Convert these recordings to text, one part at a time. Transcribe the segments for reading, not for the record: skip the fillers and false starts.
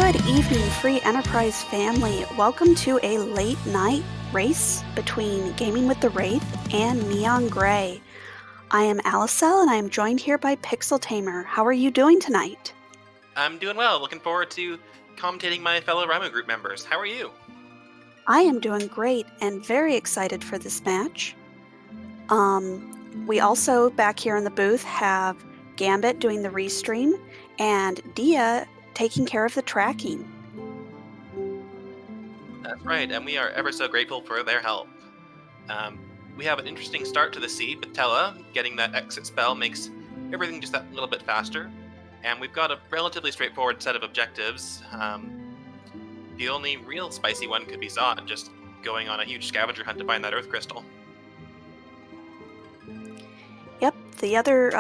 Good evening, Free Enterprise family. Welcome to a late night race between Gaming with the Wraith and Neon Gray. I am Alicel and I am joined here by Pixel Tamer. How are you doing tonight? I'm doing well. Looking forward to commentating my fellow Ramu group members. How are you? I am doing great and very excited for this match. We also, back here in the booth, have Gambit doing the restream and Dia taking care of the tracking. That's right, and we are ever so grateful for their help. We have an interesting start to the seed with Tella. Getting that exit spell makes everything just that little bit faster. And we've got a relatively straightforward set of objectives. The only real spicy one could be Zod, just going on a huge scavenger hunt to find that Earth Crystal. Yep, the other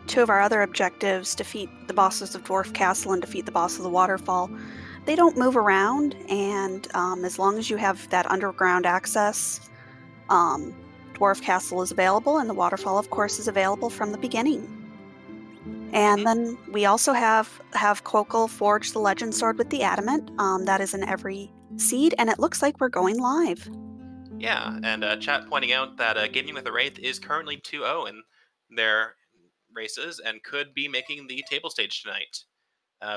two of our other objectives, defeat the bosses of Dwarf Castle and defeat the boss of the Waterfall. They don't move around, and as long as you have that underground access, Dwarf Castle is available, and the Waterfall, of course, is available from the beginning. And then we also have Kokol forge the Legend Sword with the Adamant. That is in every seed, and it looks like we're going live. Yeah, and chat pointing out that Gaming with the Wraith is currently 2-0 in their races and could be making the table stage tonight.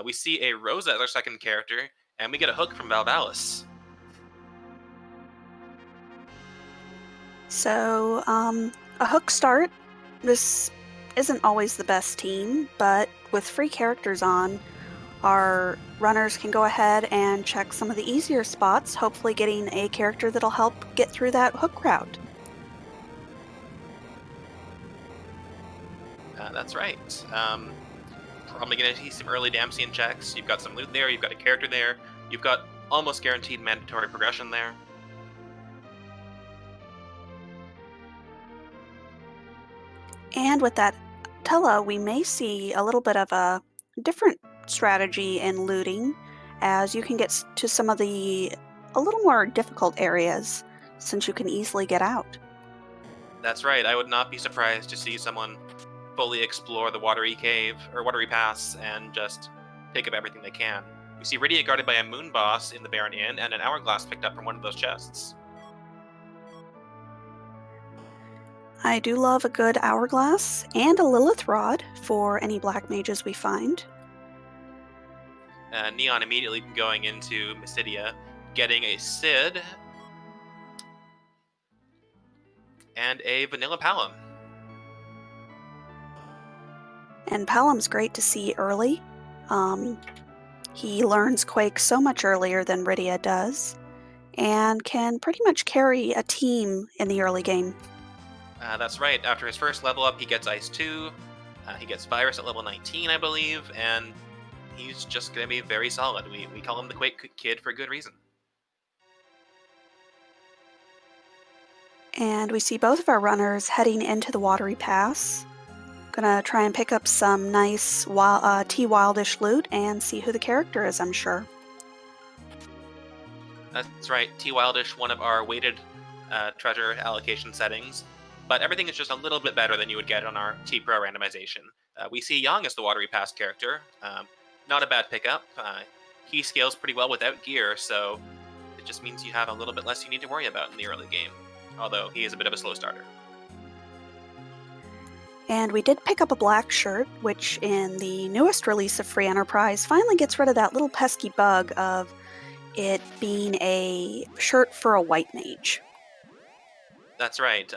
We see a Rosa as our second character, and we get a hook from Valvalis. So, a hook start. This isn't always the best team, but with free characters on, our runners can go ahead and check some of the easier spots, hopefully getting a character that'll help get through that hook route. That's right. Probably going to see some early Damsian checks. You've got some loot there, you've got a character there, you've got almost guaranteed mandatory progression there. And with that Tella, we may see a little bit of a different strategy in looting, as you can get to some of the a little more difficult areas since you can easily get out. That's right. I would not be surprised to see someone fully explore the watery cave or watery pass and just pick up everything they can. We see Rydia guarded by a moon boss in the Baron Inn and an hourglass picked up from one of those chests. I do love a good hourglass and a Lilith rod for any black mages we find. Neon immediately going into Mysidia, getting a Sid and a Vanilla Palom. And Palom's great to see early. He learns Quake so much earlier than Rydia does, and can pretty much carry a team in the early game. That's right. After his first level up, he gets Ice 2. He gets Virus at level 19, I believe, and he's just going to be very solid. We call him the Quake Kid for good reason. And we see both of our runners heading into the Watery Pass. Gonna try and pick up some nice T Wildish loot and see who the character is, I'm sure. That's right. T Wildish, one of our weighted treasure allocation settings. But everything is just a little bit better than you would get on our T-Pro randomization. We see Yang as the Watery Pass character. Not a bad pickup. He scales pretty well without gear, so it just means you have a little bit less you need to worry about in the early game. Although he is a bit of a slow starter. And we did pick up a black shirt, which in the newest release of Free Enterprise finally gets rid of that little pesky bug of it being a shirt for a white mage. That's right.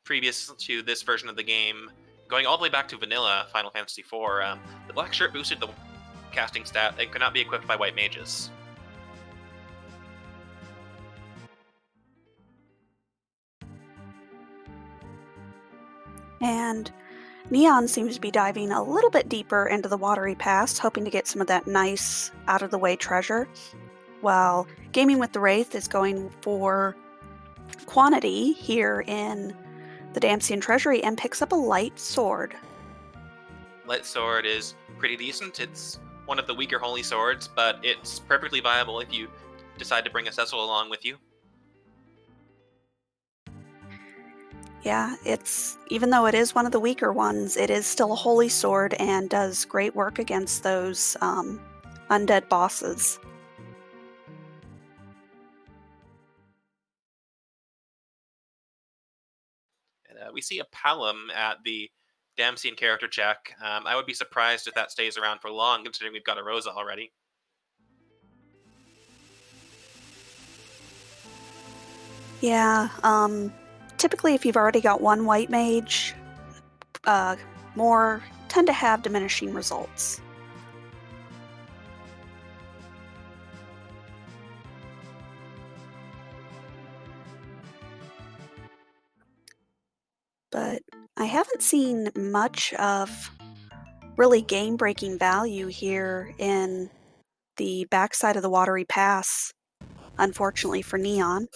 Previous to this version of the game, going all the way back to vanilla Final Fantasy IV, the black shirt boosted the casting stat and could not be equipped by white mages. And Neon seems to be diving a little bit deeper into the Watery Pass, hoping to get some of that nice out-of-the-way treasure, while Gaming with the Wraith is going for quantity here in the Damsian Treasury and picks up a light sword. Light sword is pretty decent. It's one of the weaker holy swords, but it's perfectly viable if you decide to bring a Cecil along with you. Yeah, even though it is one of the weaker ones, it is still a holy sword and does great work against those undead bosses. And we see a Palom at the Damsian character check. I would be surprised if that stays around for long, considering we've got a Rosa already. Yeah, typically if you've already got one white mage, more tend to have diminishing results. But I haven't seen much of really game-breaking value here in the backside of the Watery Pass, unfortunately for Neon.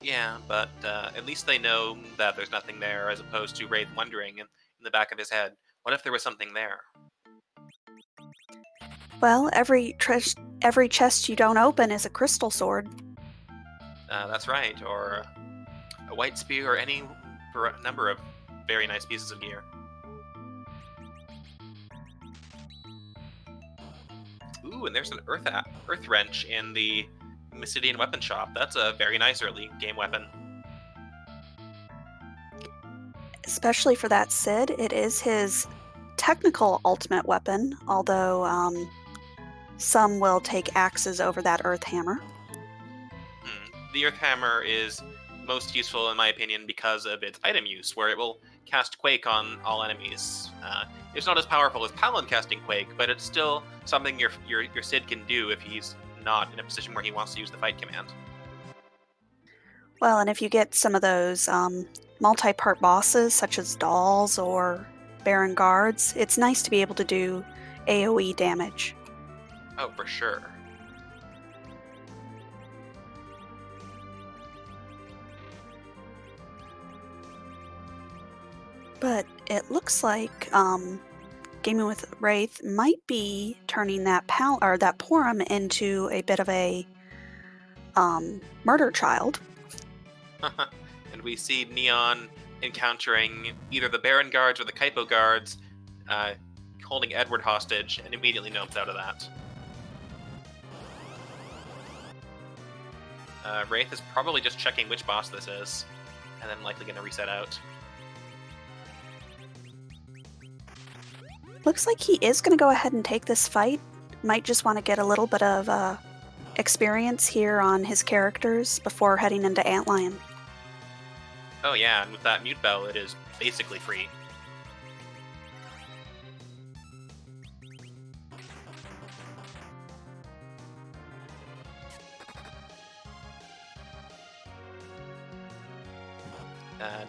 Yeah, but at least they know that there's nothing there, as opposed to Wraith wondering in the back of his head, what if there was something there? Well, every chest you don't open is a crystal sword. That's right, or a white spear, or any number of very nice pieces of gear. Ooh, and there's an earth wrench in the Mysidian weapon shop. That's a very nice early game weapon. Especially for that Cid, it is his technical ultimate weapon, although some will take axes over that earth hammer. The earth hammer is most useful, in my opinion, because of its item use, where it will cast Quake on all enemies. It's not as powerful as Palom casting Quake, but it's still something your Cid can do if he's not in a position where he wants to use the fight command. Well, and if you get some of those multi-part bosses, such as dolls or Baron Guards, it's nice to be able to do AoE damage. Oh, for sure. But it looks like Gaming with Wraith might be turning that Porum into a bit of a murder child. And we see Neon encountering either the Baron Guards or the Kaipo Guards, holding Edward hostage, and immediately gnomes out of that. Wraith is probably just checking which boss this is, and then likely going to reset out. Looks like he is going to go ahead and take this fight. Might just want to get a little bit of experience here on his characters before heading into Antlion. Oh yeah, and with that mute bell, it is basically free.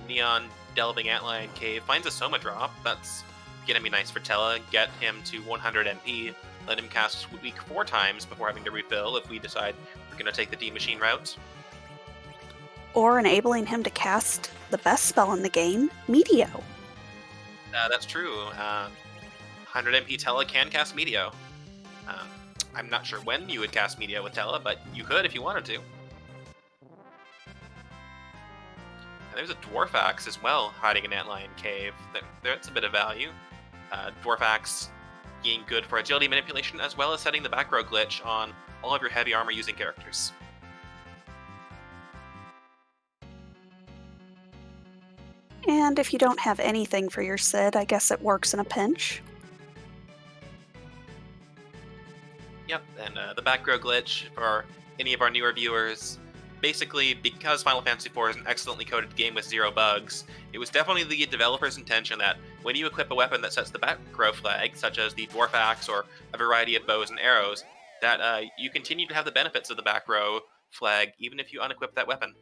Neon delving Antlion Cave finds a Soma drop. That's gonna be nice for Tella. Get him to 100 MP. Let him cast weak 4 times before having to refill if we decide we're gonna take the D-Machine route. Or enabling him to cast the best spell in the game, Meteo. That's true. 100 MP Tella can cast Meteo. I'm not sure when you would cast Meteo with Tella, but you could if you wanted to. And there's a Dwarf Axe as well hiding in Antlion Cave. That's a bit of value. Dwarf Axe being good for agility manipulation, as well as setting the back row glitch on all of your heavy armor using characters. And if you don't have anything for your Cid, I guess it works in a pinch. Yep, and the back row glitch for any of our newer viewers. Basically, because Final Fantasy IV is an excellently coded game with 0 bugs, it was definitely the developer's intention that when you equip a weapon that sets the back row flag, such as the Dwarf Axe or a variety of bows and arrows, that you continue to have the benefits of the back row flag even if you unequip that weapon.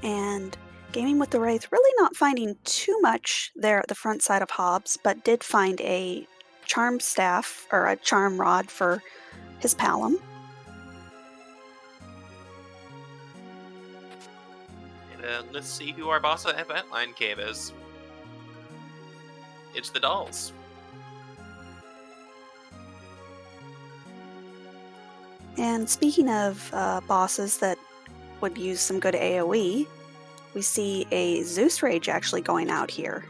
And Gaming with the Wraith really not finding too much there at the front side of Hobbs, but did find a charm staff, or a charm rod for his Palom. And let's see who our boss at Antlion Cave is. It's the dolls. And speaking of bosses that would use some good AoE. We see a Zeus Rage actually going out here.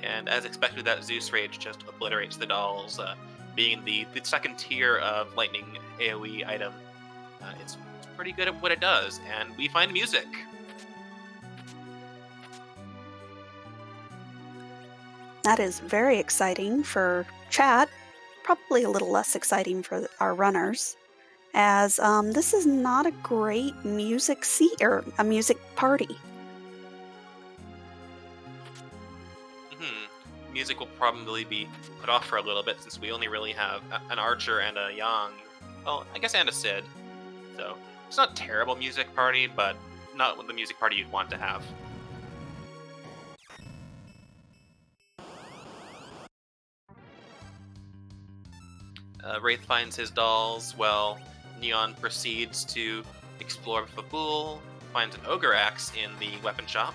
And as expected, that Zeus Rage just obliterates the dolls, being the second tier of lightning AoE item. It's pretty good at what it does, and we find music. That is very exciting for chat, probably a little less exciting for our runners, as this is not a great music or a music party. Music will probably be put off for a little bit since we only really have an Archer and a Yang. Well, I guess and a Sid. So it's not a terrible music party, but not the music party you'd want to have. Wraith finds his dolls, while Neon proceeds to explore Fabul, finds an Ogre Axe in the weapon shop.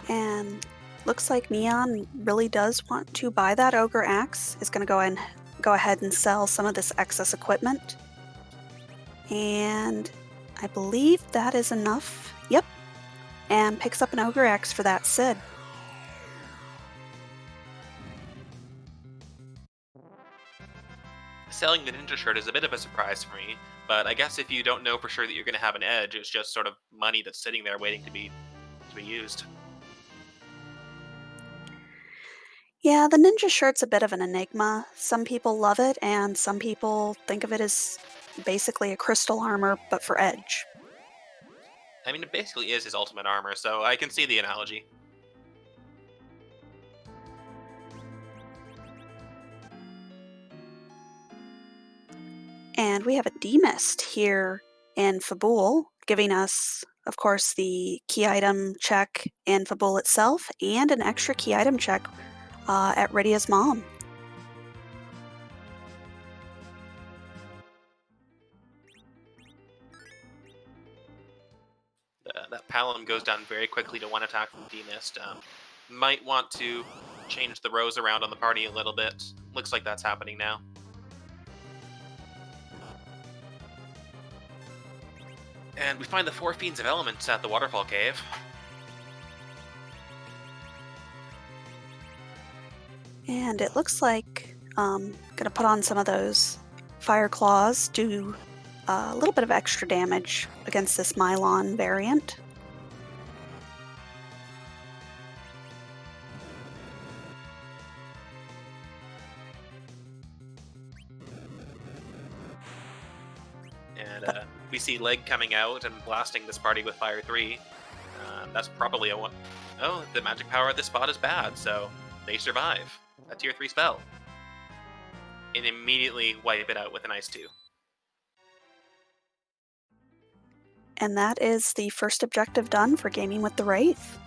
And looks like Neon really does want to buy that Ogre Axe. Is going to go ahead and sell some of this excess equipment. And I believe that is enough. Yep. And picks up an Ogre Axe for that Sid. Selling the ninja shirt is a bit of a surprise for me, but I guess if you don't know for sure that you're going to have an edge, it's just sort of money that's sitting there waiting to be used. Yeah, the ninja shirt's a bit of an enigma. Some people love it, and some people think of it as basically a crystal armor, but for edge. I mean, it basically is his ultimate armor, so I can see the analogy. And we have a demist here in Fabul, giving us, of course, the key item check in Fabul itself, and an extra key item check at Rydia's mom. That Palom goes down very quickly to one attack from Demist. Might want to change the rows around on the party a little bit. Looks like that's happening now. And we find the 4 Fiends of Elements at the Waterfall Cave. And it looks like gonna put on some of those Fire Claws, do a little bit of extra damage against this Mylon variant. And we see Leg coming out and blasting this party with Fire 3. That's probably a one. Oh, the magic power of this spot is bad, so they survive. A tier 3 spell. And immediately wipe it out with an Ice 2. And that is the first objective done for Gaming with the Wraith.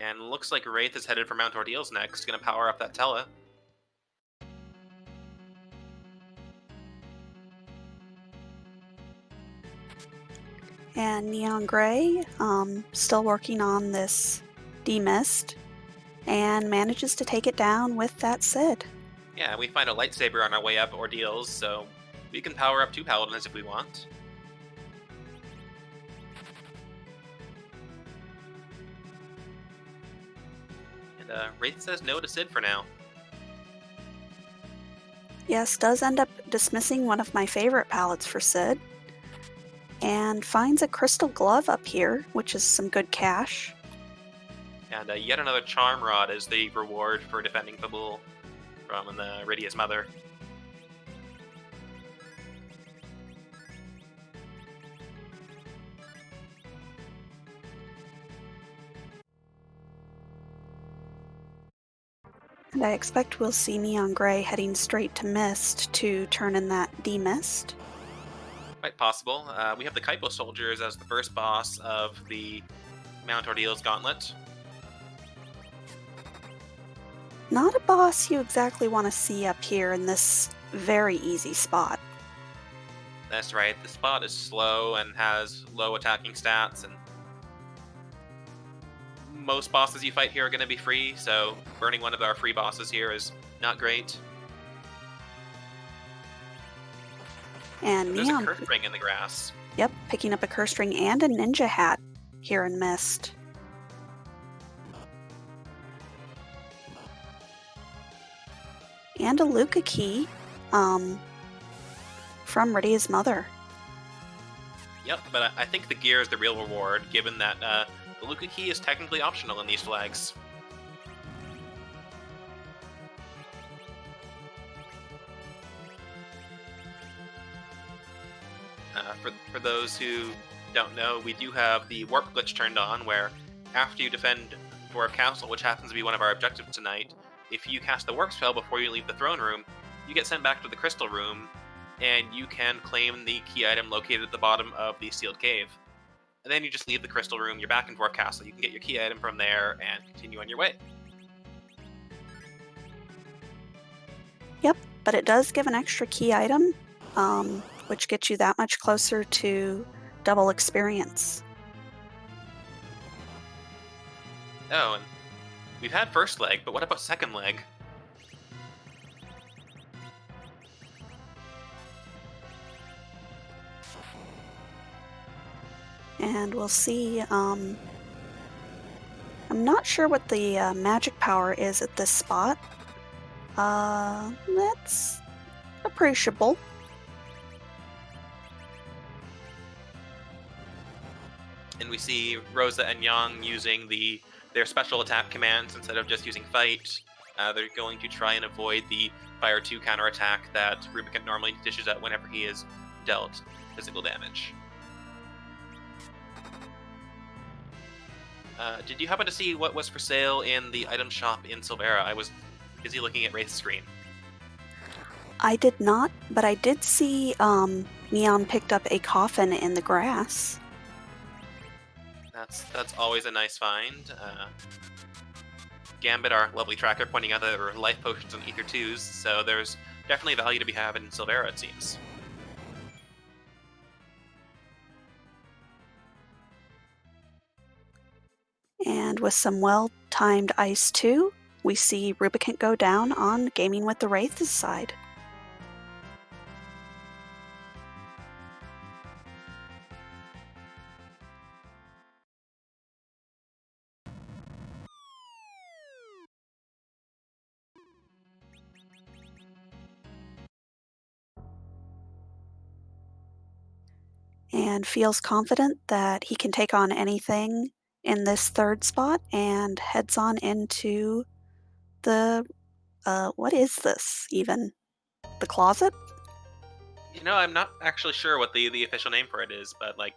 And looks like Wraith is headed for Mount Ordeals next, gonna power up that Tella. And neongrey, still working on this demist, and manages to take it down with that Sid. Yeah, we find a lightsaber on our way up Ordeals, so we can power up 2 Paladins if we want. And Wraith says no to Sid for now. Yes, does end up dismissing one of my favorite palettes for Sid. And finds a crystal glove up here, which is some good cash. And yet another Charm Rod is the reward for defending Fabul from Rydia's mother. And I expect we'll see neongrey heading straight to Mist to turn in that demist. Quite possible. We have the Kaipo soldiers as the first boss of the Mount Ordeals Gauntlet. Not a boss you exactly want to see up here in this very easy spot. That's right, the spot is slow and has low attacking stats, and most bosses you fight here are going to be free, so burning one of our free bosses here is not great. And So there's a Neon, curse ring in the grass. yep, picking up a curse ring and a ninja hat here in Mist. And a Luca key from Rydia's mother. Yep, but I think the gear is the real reward, given that the Luca key is technically optional in these flags. For those who don't know, we do have the warp glitch turned on, where after you defend Dwarf Castle, which happens to be one of our objectives tonight, if you cast the warp spell before you leave the throne room, you get sent back to the crystal room, and you can claim the key item located at the bottom of the sealed cave. And then you just leave the crystal room, you're back in Dwarf Castle, you can get your key item from there and continue on your way. Yep, but it does give an extra key item, which gets you that much closer to double experience. Oh, and we've had first leg, but what about second leg? And we'll see, I'm not sure what the magic power is at this spot. That's appreciable. And we see Rosa and Yang using their special attack commands instead of just using fight. They're going to try and avoid the Fire 2 counterattack that Rubicon normally dishes out whenever he is dealt physical damage. Did you happen to see what was for sale in the item shop in Silvera? I was busy looking at Wraith's screen. I did not, but I did see Neon picked up a coffin in the grass. That's always a nice find. Gambit, our lovely tracker, pointing out that there were life potions and Ether 2s, so there's definitely value to be had in Silvera, it seems. And with some well-timed ice too, we see Rubicant go down on Gaming with the Wraith's side. And feels confident that he can take on anything in this third spot and heads on into the, what is this even? The closet? You know, I'm not actually sure what the official name for it is, but like,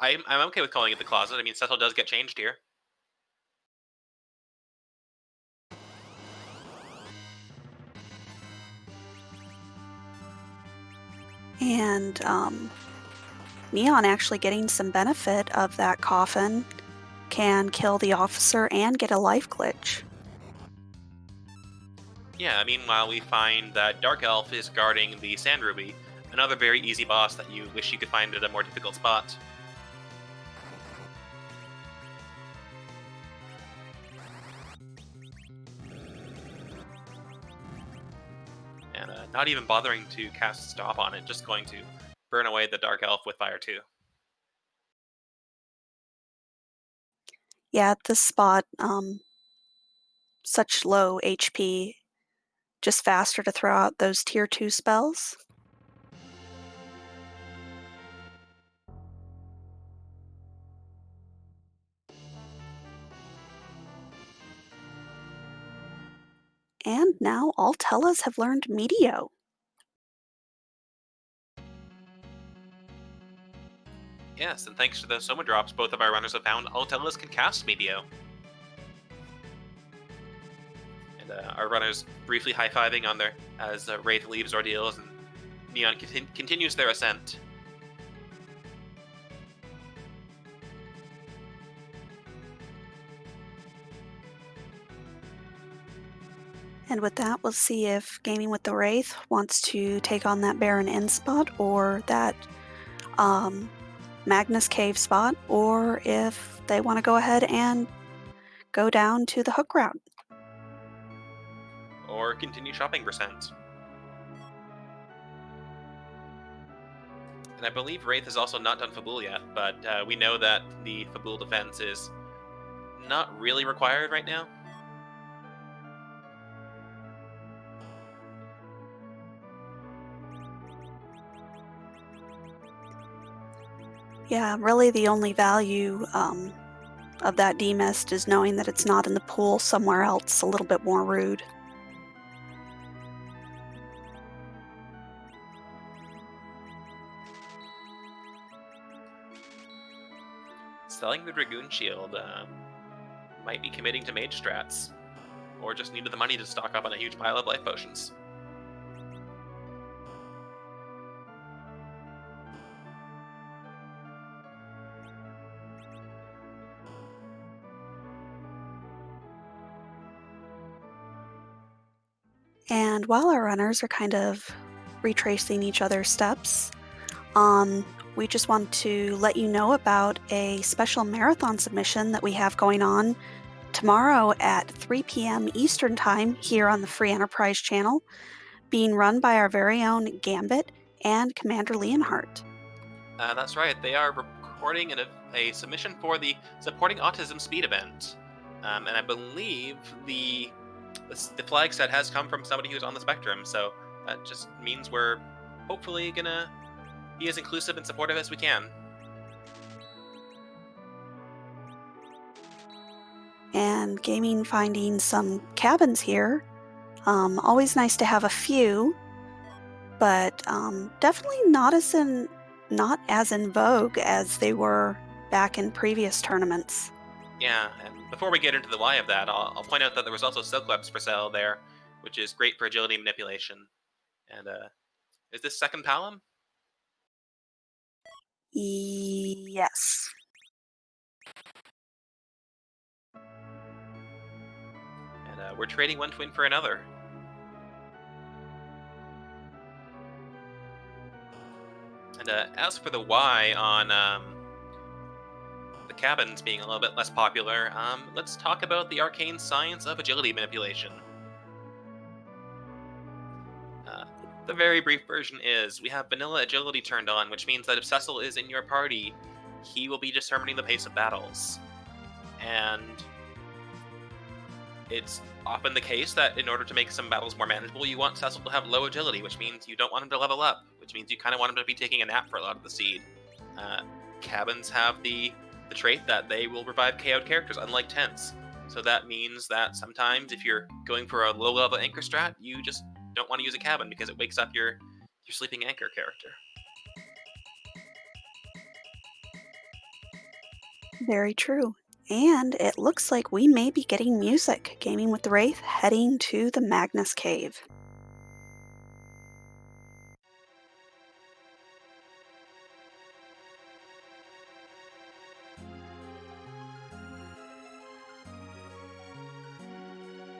I'm okay with calling it the closet. I mean, Cecil does get changed here. And Neon actually getting some benefit of that coffin can kill the officer and get a life glitch. Yeah, meanwhile, we find that Dark Elf is guarding the Sand Ruby, another very easy boss that you wish you could find at a more difficult spot. And not even bothering to cast Stop on it, just going to burn away the Dark Elf with Fire 2. Yeah, at this spot, such low HP, just faster to throw out those tier 2 spells. And now all Tellas have learned Meteo. Yes, and thanks to the Soma drops, both of our runners have found Altelas can cast Meteo. And our runners briefly high-fiving on as Wraith leaves Ordeals, and Neon continues their ascent. And with that, we'll see if Gaming with the Wraith wants to take on that Baron Inn spot or that Magnus Cave spot, or if they want to go ahead and go down to the hook route. Or continue shopping percent. And I believe Wraith has also not done Fabul yet, but we know that the Fabul defense is not really required right now. Yeah, really the only value of that demist is knowing that it's not in the pool somewhere else, a little bit more rude. Selling the Dragoon Shield might be committing to mage strats, or just needed the money to stock up on a huge pile of life potions. And while our runners are kind of retracing each other's steps, we just want to let you know about a special marathon submission that we have going on tomorrow at 3 p.m. Eastern Time here on the Free Enterprise channel, being run by our very own Gambit and Commander Leonhardt. That's right, they are recording a submission for the Supporting Autism Speed event. And I believe the flag set has come from somebody who's on the spectrum, so that just means we're hopefully gonna be as inclusive and supportive as we can. And gaming finding some cabins here. Always nice to have a few, but definitely not as in vogue as they were back in previous tournaments. Yeah, and before we get into the why of that, I'll point out that there was also silk webs for sale there, which is great for agility manipulation. And is this second Palom? Yes. And we're trading one twin for another. And as for the why on the cabins being a little bit less popular, let's talk about the arcane science of agility manipulation. The very brief version is we have vanilla agility turned on, which means that if Cecil is in your party, he will be determining the pace of battles. And it's often the case that in order to make some battles more manageable, you want Cecil to have low agility, which means you don't want him to level up, which means you kind of want him to be taking a nap for a lot of the seed. Cabins have the trait that they will revive KO'd characters, unlike tents. So that means that sometimes if you're going for a low-level anchor strat, you just don't want to use a cabin because it wakes up your sleeping anchor character. Very true. And it looks like we may be getting music. Gaming with the Wraith heading to the Magnus Cave.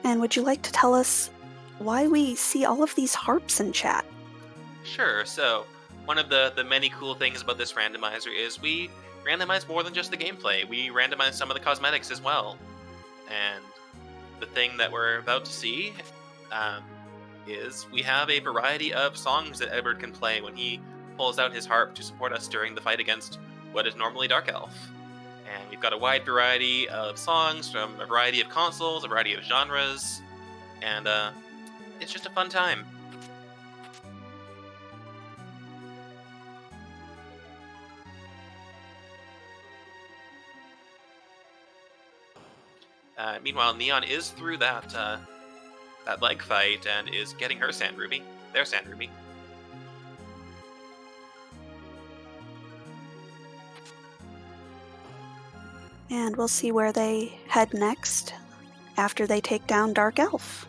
And would you like to tell us why we see all of these harps in chat? Sure, so one of the many cool things about this randomizer is we randomize more than just the gameplay. We randomize some of the cosmetics as well. And the thing that we're about to see is we have a variety of songs that Edward can play when he pulls out his harp to support us during the fight against what is normally Dark Elf. And we've got a wide variety of songs from a variety of consoles, a variety of genres, and it's just a fun time. Meanwhile, Neon is through that leg fight and is getting her Sand Ruby, their Sand Ruby. And we'll see where they head next after they take down Dark Elf.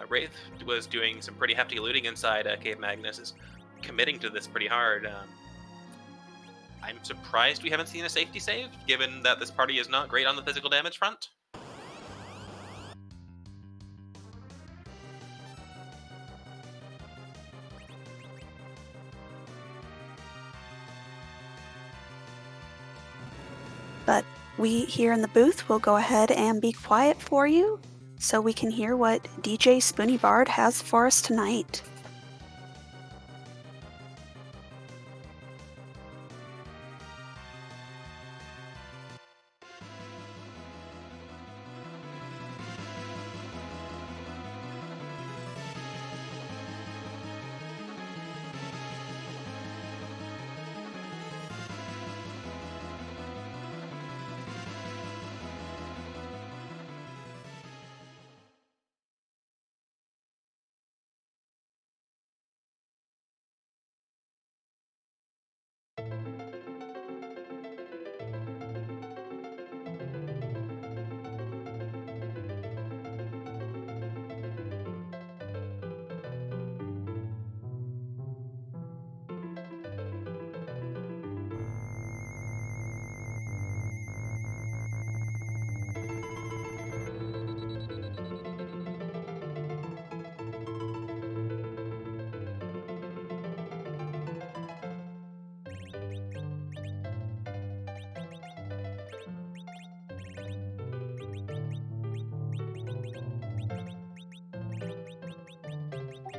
Wraith was doing some pretty hefty looting inside Cave Magnus, is committing to this pretty hard. I'm surprised we haven't seen a safety save, given that this party is not great on the physical damage front. But we here in the booth will go ahead and be quiet for you so we can hear what DJ Spoony Bard has for us tonight.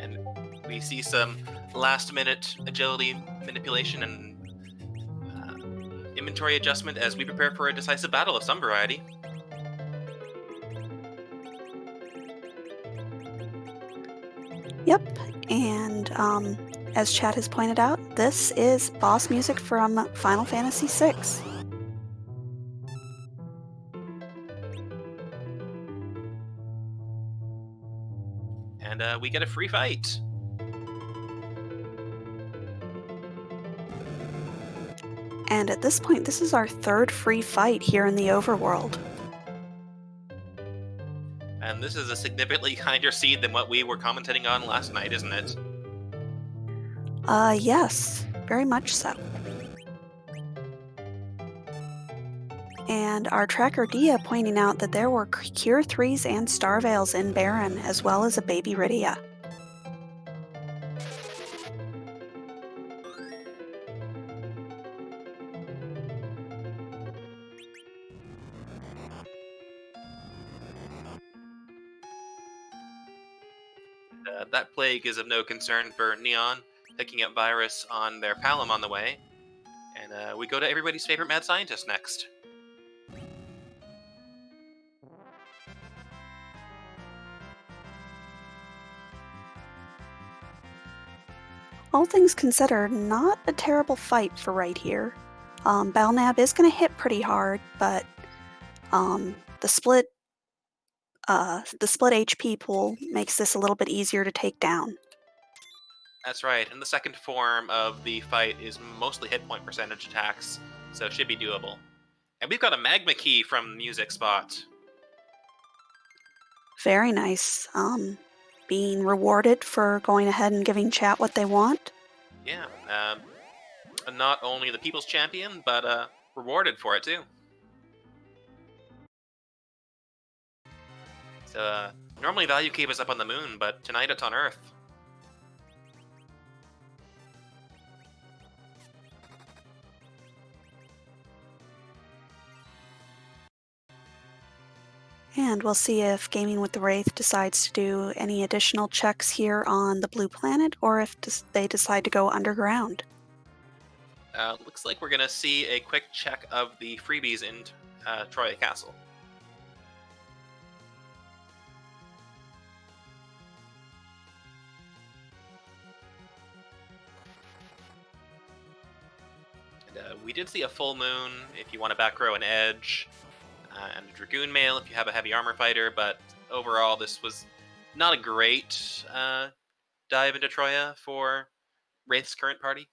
And we see some last-minute agility manipulation and inventory adjustment as we prepare for a decisive battle of some variety. Yep, and as Chad has pointed out, this is boss music from Final Fantasy VI. And we get a free fight. And at this point, this is our third free fight here in the overworld. And this is a significantly kinder seed than what we were commentating on last night, isn't it? Yes, very much so. And our tracker Dia pointing out that there were Cure 3s and Starveils in Baron, as well as a baby Rydia. That plague is of no concern for Neon, picking up virus on their Palom on the way. And we go to everybody's favorite mad scientist next. All things considered, not a terrible fight for right here. Balnab is going to hit pretty hard, but the split HP pool makes this a little bit easier to take down. That's right, and the second form of the fight is mostly hit point percentage attacks, so it should be doable. And we've got a magma key from Music Spot. Very nice. Being rewarded for going ahead and giving chat what they want. Yeah, not only the People's Champion, but rewarded for it too. So normally Value Cave is up on the moon, but tonight it's on Earth. And we'll see if Gaming with the Wraith decides to do any additional checks here on the Blue Planet, or if they decide to go underground. Looks like we're going to see a quick check of the freebies in Troya Castle. And we did see a full moon if you want to back row an edge, and a Dragoon Mail if you have a heavy armor fighter, but overall this was not a great dive into Troya for Wraith's current party.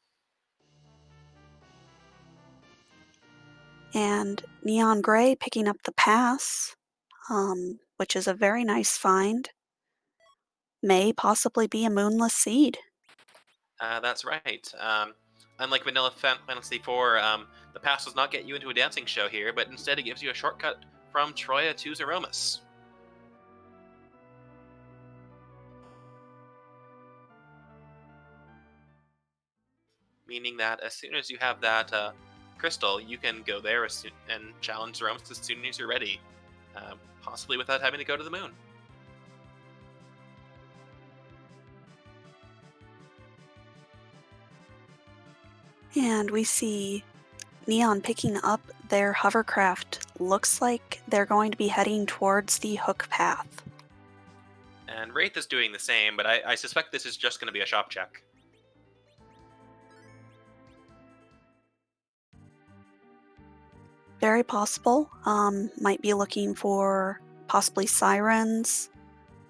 And Neon Gray picking up the pass, which is a very nice find. May possibly be a moonless seed. That's right. Unlike Vanilla Fantasy IV, the pass does not get you into a dancing show here, but instead it gives you a shortcut from Troya to Zeromus. Meaning that as soon as you have that crystal, you can go there and challenge Zeromus as soon as you're ready, possibly without having to go to the moon. And we see Neon picking up their hovercraft. Looks like they're going to be heading towards the hook path. And Wraith is doing the same, but I suspect this is just going to be a shop check. Very possible. Might be looking for possibly sirens,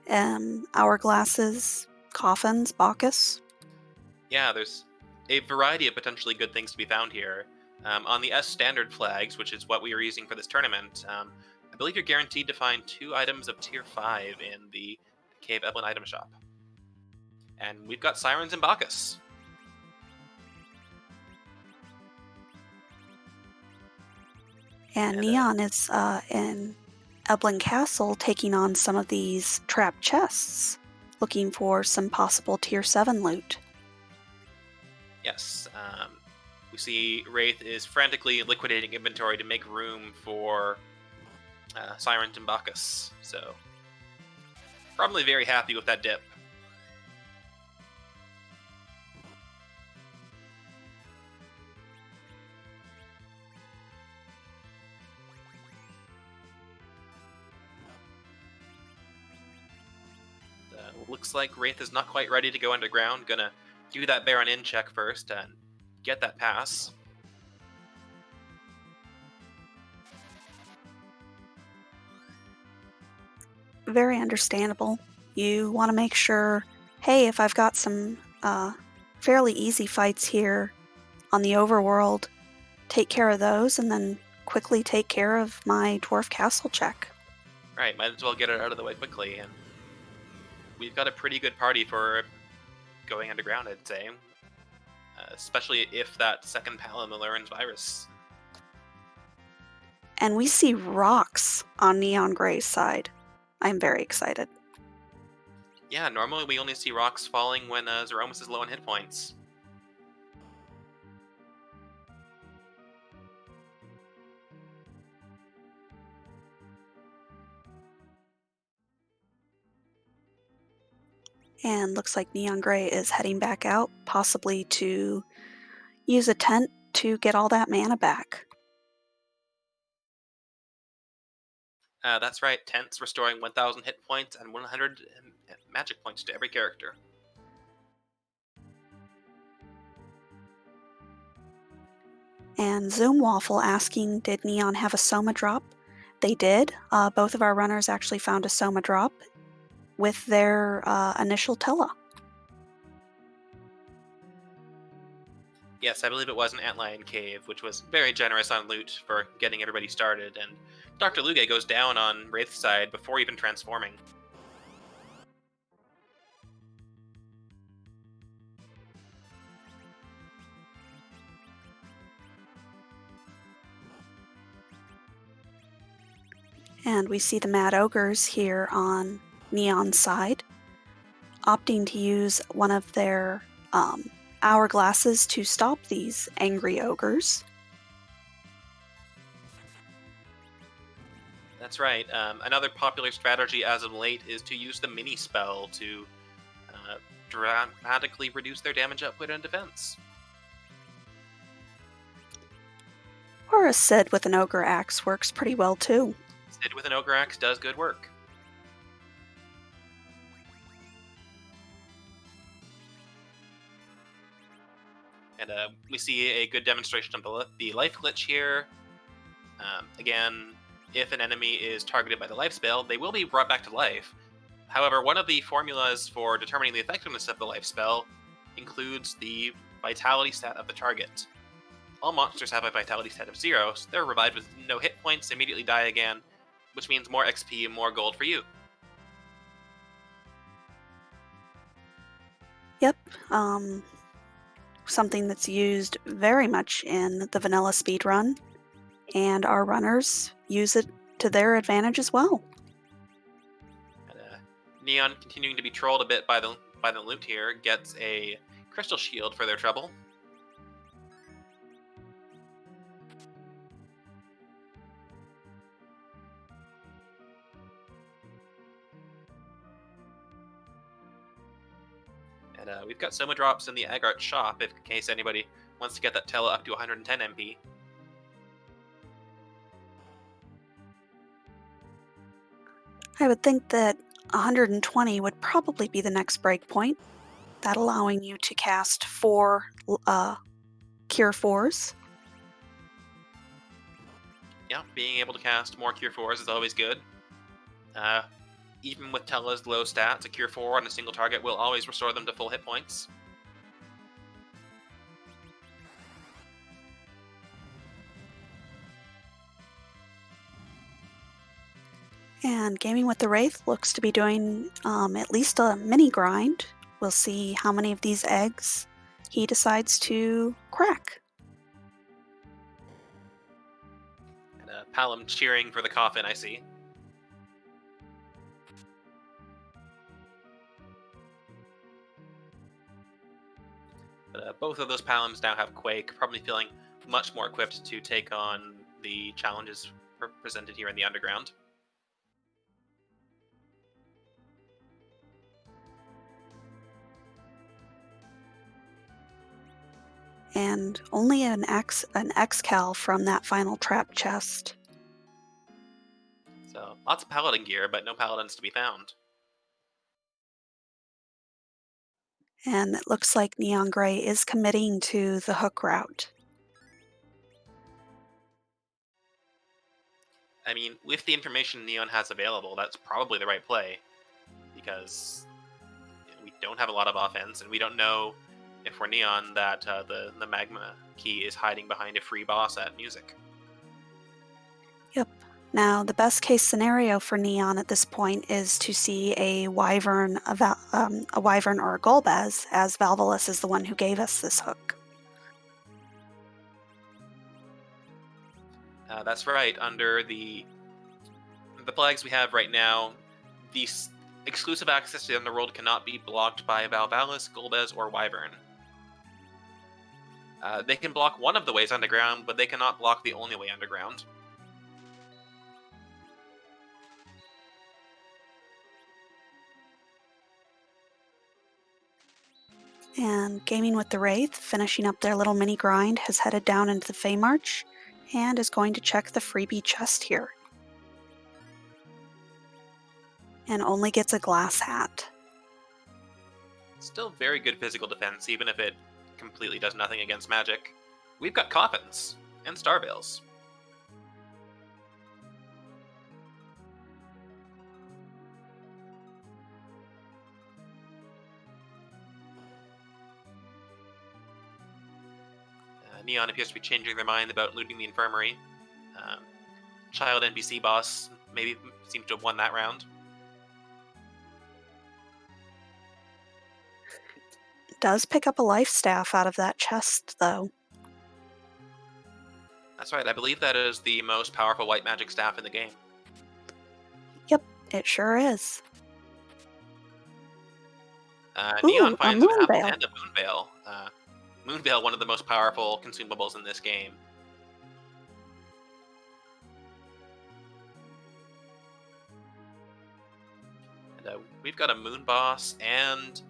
hourglasses, coffins, Bacchus. Yeah, there's a variety of potentially good things to be found here. On the S standard flags, which is what we are using for this tournament, I believe you're guaranteed to find 2 items of tier 5 in the Cave Evelyn item shop. And we've got sirens and Bacchus. And Neon is in Eblin Castle taking on some of these trapped chests, looking for some possible tier 7 loot. Yes, we see Wraith is frantically liquidating inventory to make room for Sirens and Bacchus, so probably very happy with that dip. Looks like Wraith is not quite ready to go underground. Gonna do that Baron in check first and get that pass. Very understandable. You want to make sure, hey, if I've got some fairly easy fights here on the overworld, take care of those and then quickly take care of my dwarf castle check. Right, might as well get it out of the way quickly, and we've got a pretty good party for going underground, I'd say. Especially if that second pal in the Luren's virus. And we see rocks on Neon Grey's side. I'm very excited. Yeah, normally we only see rocks falling when Zeromus is low on hit points. And looks like Neon Grey is heading back out, possibly to use a tent to get all that mana back. That's right, tents restoring 1,000 hit points and 100 magic points to every character. And Zoom Waffle asking, did Neon have a Soma drop? They did. Both of our runners actually found a Soma drop with their initial Tella. Yes, I believe it was an Antlion Cave, which was very generous on loot for getting everybody started, and Dr. Luge goes down on Wraith's side before even transforming. And we see the Mad Ogres here on Neon's side, opting to use one of their hourglasses to stop these angry ogres. That's right. Another popular strategy as of late is to use the mini spell to dramatically reduce their damage output and defense. Or a Sid with an ogre axe works pretty well too. Sid with an ogre axe does good work. And we see a good demonstration of the life glitch here. Again, if an enemy is targeted by the life spell, they will be brought back to life. However, one of the formulas for determining the effectiveness of the life spell includes the vitality stat of the target. All monsters have a vitality stat of 0, so they're revived with no hit points, immediately die again, which means more XP and more gold for you. Yep. something that's used very much in the vanilla speedrun, and our runners use it to their advantage as well. And, Neon, continuing to be trolled a bit by the loot here, gets a crystal shield for their trouble. And we've got Soma drops in the Agart shop in case anybody wants to get that Tela up to 110 MP. I would think that 120 would probably be the next breakpoint, that allowing you to cast 4 Cure 4s. Yeah, being able to cast more Cure 4s is always good. Even with Tela's low stats, a Cure 4 on a single target will always restore them to full hit points. And Gaming with the Wraith looks to be doing at least a mini grind. We'll see how many of these eggs he decides to crack. And Palom cheering for the coffin, I see. But both of those Paloms now have Quake, probably feeling much more equipped to take on the challenges presented here in the underground. And only an X-Cal from that final trap chest. So lots of Paladin gear, but no Paladins to be found. And it looks like neongrey is committing to the hook route. I mean, with the information Neon has available, that's probably the right play, because we don't have a lot of offense, and we don't know if we're Neon that the Magma key is hiding behind a free boss at Music. Yep. Now, the best case scenario for Neon at this point is to see a Wyvern, or a Golbez, as Valvolus is the one who gave us this hook. That's right. Under the flags we have right now, the exclusive access to the Underworld cannot be blocked by Valvalus, Golbez, or Wyvern. They can block one of the ways underground, but they cannot block the only way underground. And Gaming with the Wraith, finishing up their little mini grind, has headed down into the Feymarch and is going to check the freebie chest here. And only gets a glass hat. Still very good physical defense, even if it completely does nothing against magic. We've got coffins and star veils. Neon appears to be changing their mind about looting the infirmary. Child NPC boss maybe seems to have won that round. Does pick up a life staff out of that chest, though. That's right, I believe that is the most powerful white magic staff in the game. Yep, it sure is. Neon finds an apple Moonveil. and a Moonveil. Moonveil, one of the most powerful consumables in this game. And we've got a Moon Boss and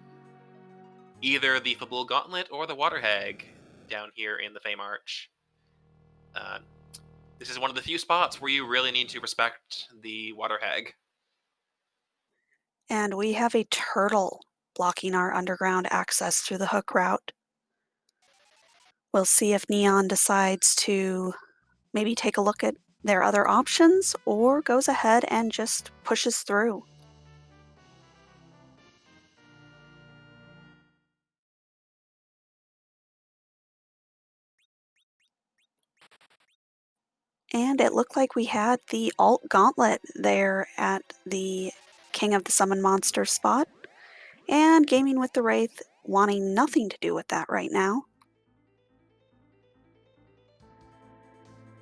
either the Fabul Gauntlet or the Water Hag down here in the Feymarch. This is one of the few spots where you really need to respect the Water Hag. And we have a turtle blocking our underground access through the hook route. We'll see if Neon decides to maybe take a look at their other options or goes ahead and just pushes through. And it looked like we had the alt gauntlet there at the King of the Summon Monster spot. And Gaming with the Wraith wanting nothing to do with that right now.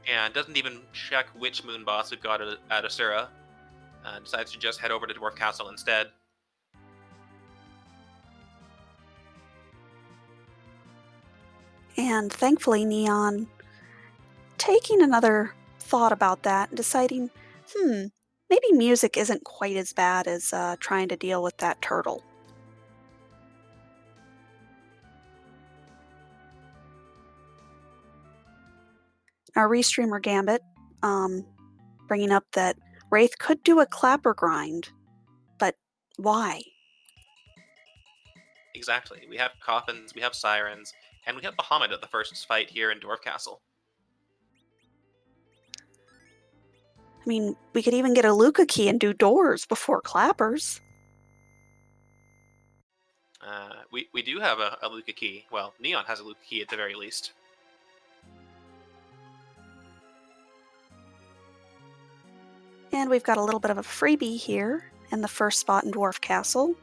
and doesn't even check which moon boss we've got at Asura. Decides to just head over to Dwarf Castle instead. And thankfully, Neon taking another thought about that and deciding, maybe music isn't quite as bad as trying to deal with that turtle. Our restreamer Gambit bringing up that Wraith could do a clapper grind, but why? Exactly. We have coffins, we have sirens, and we have Bahamut at the first fight here in Dwarf Castle. I mean, we could even get a Luca key and do doors before clappers. We do have a Luca key. Well, Neon has a Luca key at the very least. And we've got a little bit of a freebie here in the first spot in Dwarf Castle.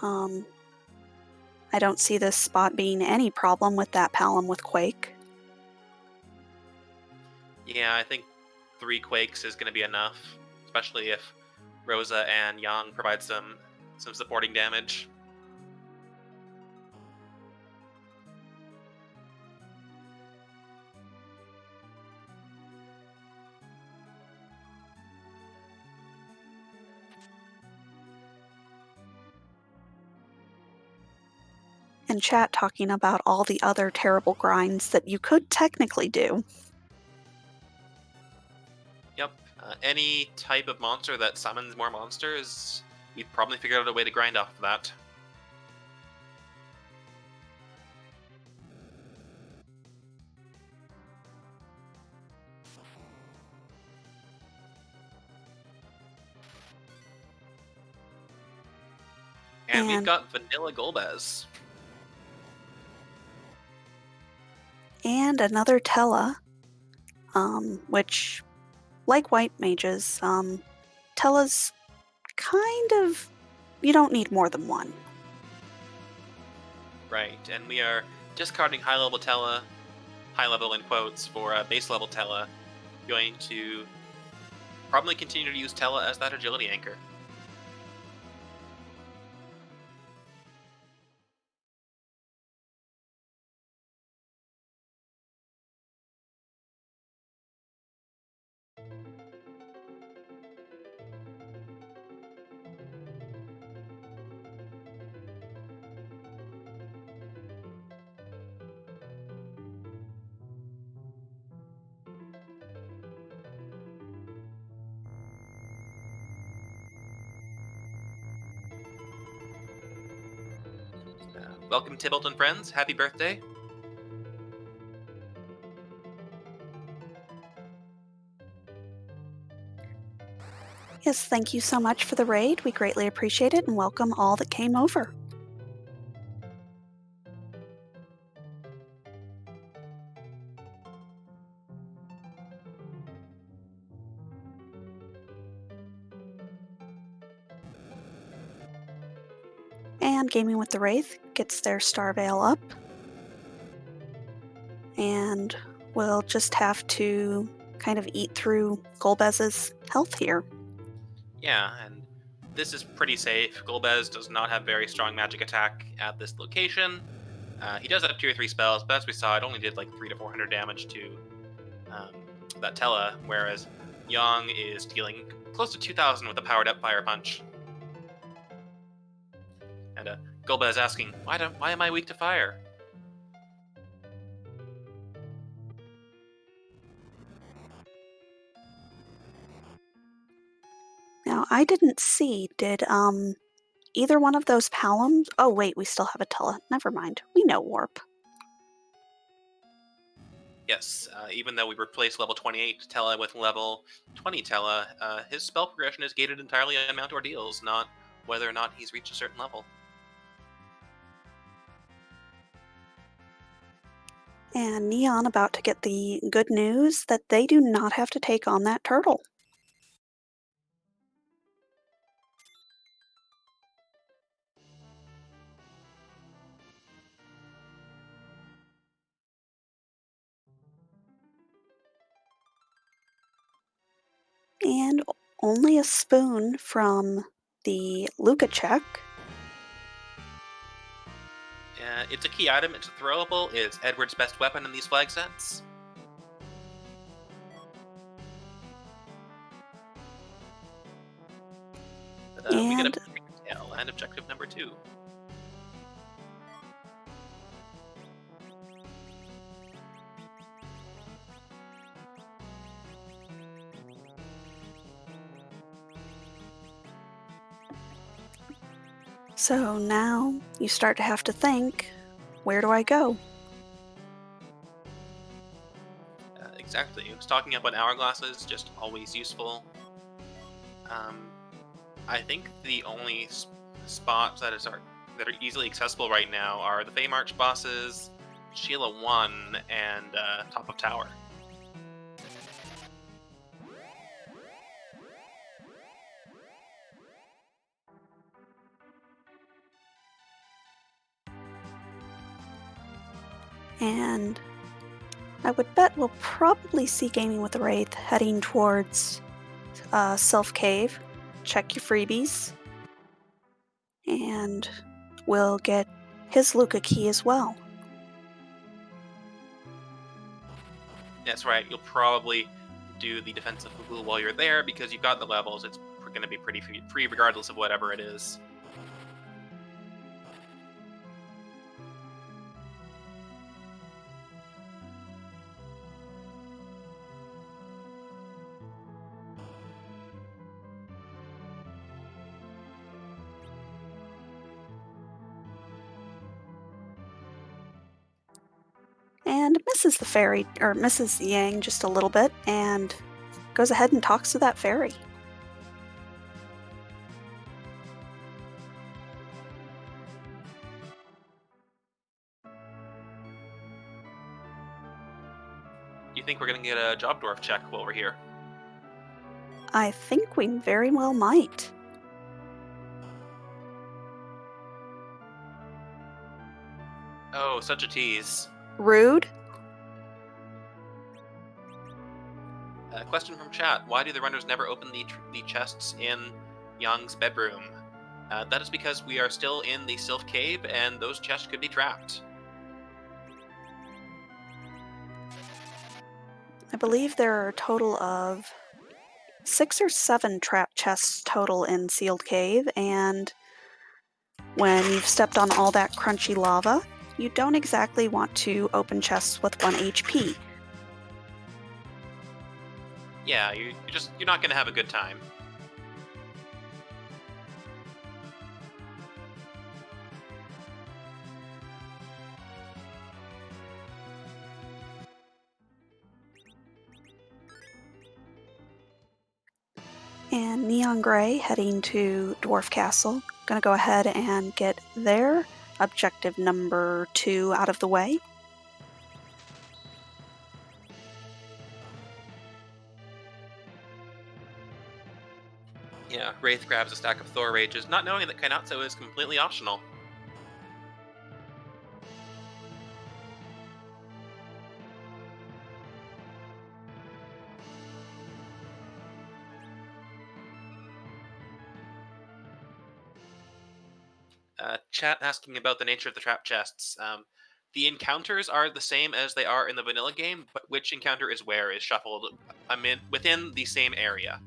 I don't see this spot being any problem with that Palom with Quake. Yeah, I think 3 Quakes is going to be enough, especially if Rosa and Yang provide some supporting damage. And chat talking about all the other terrible grinds that you could technically do. Yep. Any type of monster that summons more monsters, we've probably figured out a way to grind off of that. And we've got Vanilla Golbez. And another Tella, which, like white mages, Tella's kind of, you don't need more than one. Right, and we are discarding high-level Tella, high-level in quotes, for base-level Tella, going to probably continue to use Tella as that agility anchor. Welcome, Tybalt and friends. Happy birthday. Yes, thank you so much for the raid. We greatly appreciate it and welcome all that came over. And Gaming with the Wraith gets their Star Veil up. And we'll just have to kind of eat through Golbez's health here. Yeah, and this is pretty safe. Golbez does not have very strong magic attack at this location. He does have 2 or 3 spells, but as we saw, it only did like 300 to 400 damage to that Tella, whereas Yang is dealing close to 2,000 with a powered-up Fire Punch. And Golbez asking, why am I weak to fire? Now, I didn't see, did either one of those Paloms? Oh, wait, we still have a Tella. Never mind. We know Warp. Yes, even though we replaced level 28 Tella with level 20 Tella, his spell progression is gated entirely on Mount Ordeals, not whether or not he's reached a certain level. And Neon about to get the good news that they do not have to take on that turtle. only a spoon from the Luca check. It's a key item. It's throwable. It's Edward's best weapon in these flag sets. But we get a And tail and objective number 2. so now you start to have to think, where do I go? Exactly. Stocking up on hourglasses, just always useful. Um, I think the only spots that are easily accessible right now are the Fey March bosses, Sheila 1, and Top of Tower. And I would bet we'll probably see Gaming with the Wraith heading towards Self Cave. Check your freebies. And we'll get his Luca key as well. That's right. You'll probably do the defensive Hulu while you're there because you've got the levels. It's going to be pretty free regardless of whatever it is. And misses the fairy, or misses the Yang just a little bit, and goes ahead and talks to that fairy. You think we're going to get a job dwarf check while we're here? I think we very well might. Oh, such a tease. Rude. Question from chat: why do the runners never open the chests in Young's bedroom? That is because we are still in the Sylph Cave, and those chests could be trapped. I believe there are a total of 6 or 7 trap chests total in Sealed Cave, and when you've stepped on all that crunchy lava, you don't exactly want to open chests with 1 HP. Yeah, you're not going to have a good time. And neongrey heading to Dwarf Castle. Gonna go ahead and get their objective number 2 out of the way. Yeah, Wraith grabs a stack of Thor Rages, not knowing that Kainatsu is completely optional. Chat asking about the nature of the trap chests. The encounters are the same as they are in the vanilla game, but which encounter is where is shuffled within the same area.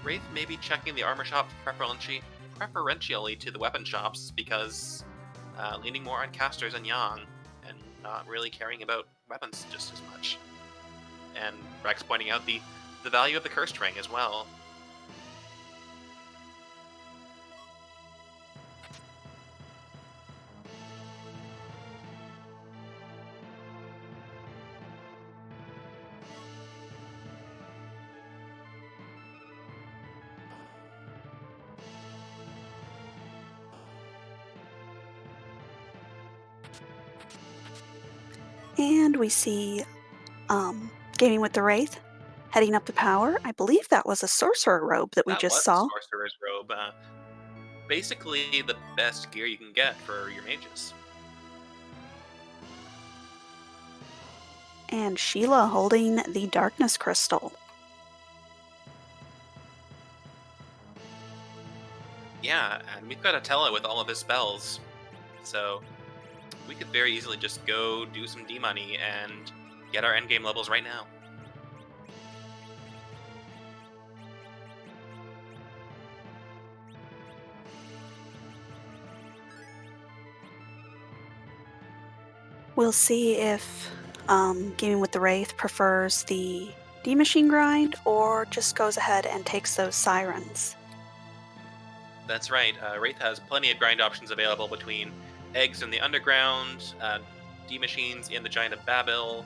Wraith may be checking the armor shop preferentially to the weapon shops because leaning more on casters and Yang and not really caring about weapons just as much. And Rex pointing out the value of the cursed ring as well. And we see Gaming with the Wraith heading up the power. I believe that was a sorcerer robe that we That just was a saw. sorcerer's robe. Basically, the best gear you can get for your mages. And Sheila holding the darkness crystal. Yeah, and we've got Atella with all of his spells, so we could very easily just go do some D-money and get our endgame levels right now. We'll see if Gaming with the Wraith prefers the D-Machine grind or just goes ahead and takes those sirens. That's right, Wraith has plenty of grind options available between eggs in the underground, D-machines in the Giant of Babel,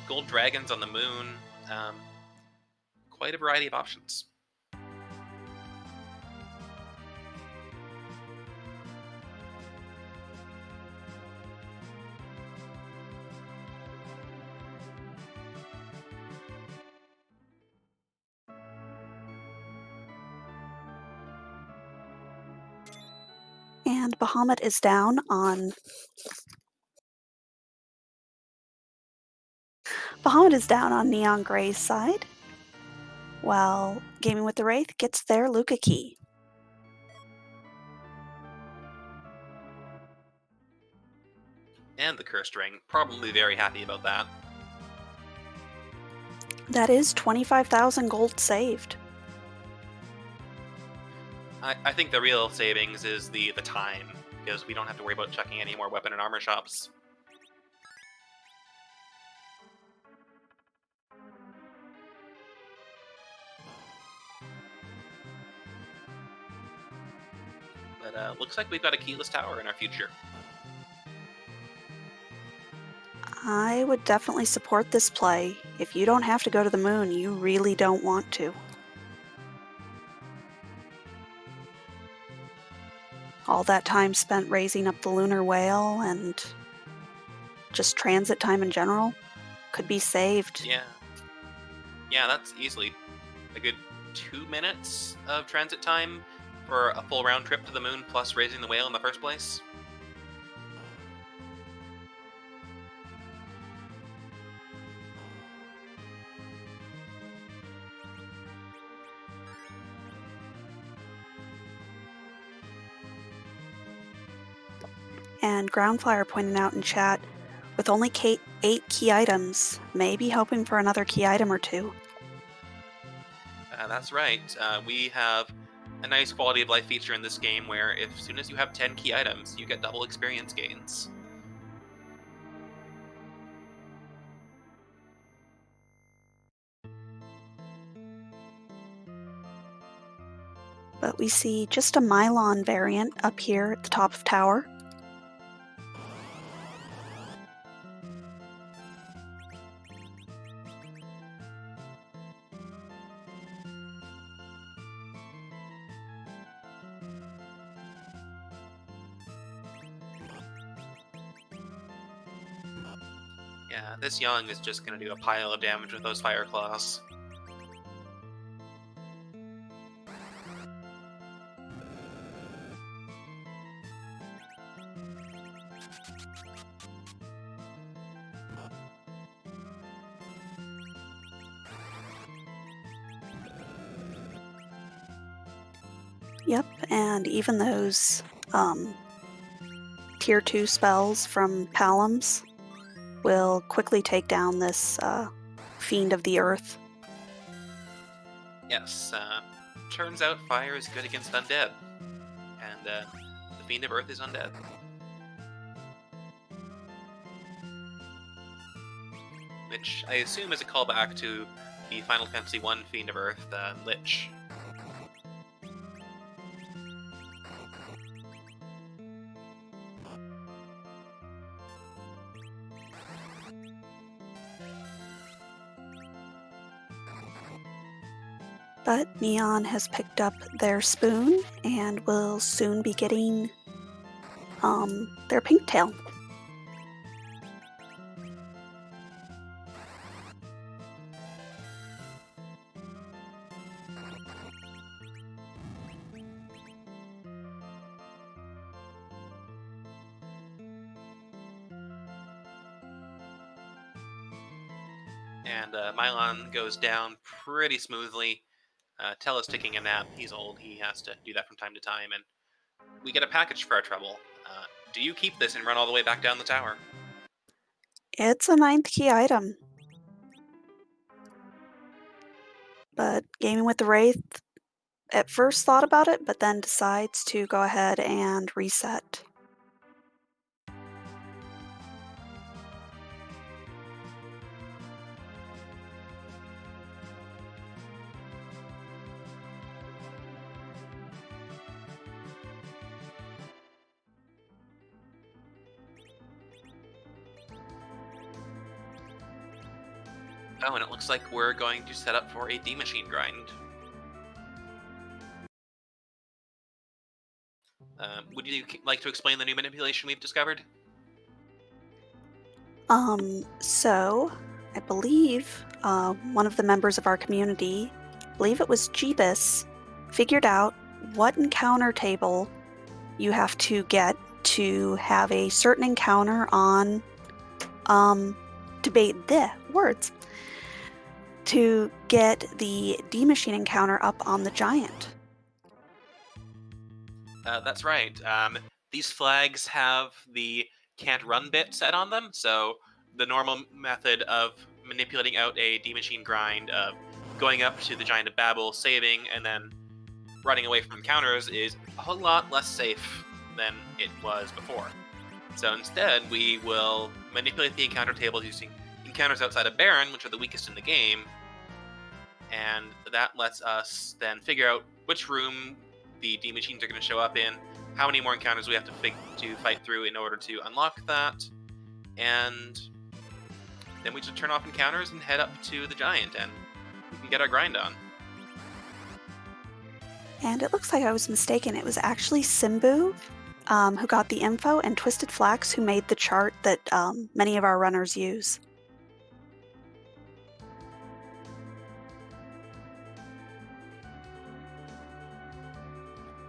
gold dragons on the moon, quite a variety of options. And Bahamut is down on Neon Grey's side, while Gaming with the Wraith gets their Luca key. And the Cursed Ring, probably very happy about that. That is 25,000 gold saved. I think the real savings is the time, because we don't have to worry about checking any more weapon and armor shops. But looks like we've got a keyless tower in our future. I would definitely support this play. If you don't have to go to the moon, you really don't want to. All that time spent raising up the lunar whale and just transit time in general could be saved. Yeah, that's easily a good 2 minutes of transit time for a full round trip to the moon plus raising the whale in the first place. And Groundflyer pointing out in chat, with only 8 key items, maybe hoping for another key item or two. That's right. We have a nice quality of life feature in this game where as soon as you have 10 key items, you get double experience gains. But we see just a Mylon variant up here at the top of tower. Yeah, this young is just going to do a pile of damage with those fire claws. Yep, and even those tier 2 spells from Palams will quickly take down this Fiend of the Earth. Yes, turns out fire is good against undead, and the Fiend of Earth is undead. Which I assume is a callback to the Final Fantasy I Fiend of Earth, Lich. But Neon has picked up their spoon and will soon be getting their pink tail. And Mylon goes down pretty smoothly. Tell is taking a nap. He's old. He has to do that from time to time. And we get a package for our trouble. Do you keep this and run all the way back down the tower? It's a ninth key item, but Gaming with the Wraith at first thought about it, but then decides to go ahead and reset. Oh, and it looks like we're going to set up for a D machine grind. Would you like to explain the new manipulation we've discovered? So I believe one of the members of our community, I believe it was Jeebus, figured out what encounter table you have to get to have a certain encounter on debate the words to get the D machine encounter up on the giant. That's right. These flags have the can't run bit set on them, so the normal method of manipulating out a D machine grind of going up to the Giant of Babel, saving, and then running away from encounters is a whole lot less safe than it was before. So instead, we will manipulate the encounter tables using encounters outside of Baron, which are the weakest in the game, and that lets us then figure out which room the D machines are going to show up in, how many more encounters we have to fight through in order to unlock that, and then we just turn off encounters and head up to the giant, and we can get our grind on. And it looks like I was mistaken. It was actually Simbu who got the info, and Twisted Flax who made the chart that many of our runners use.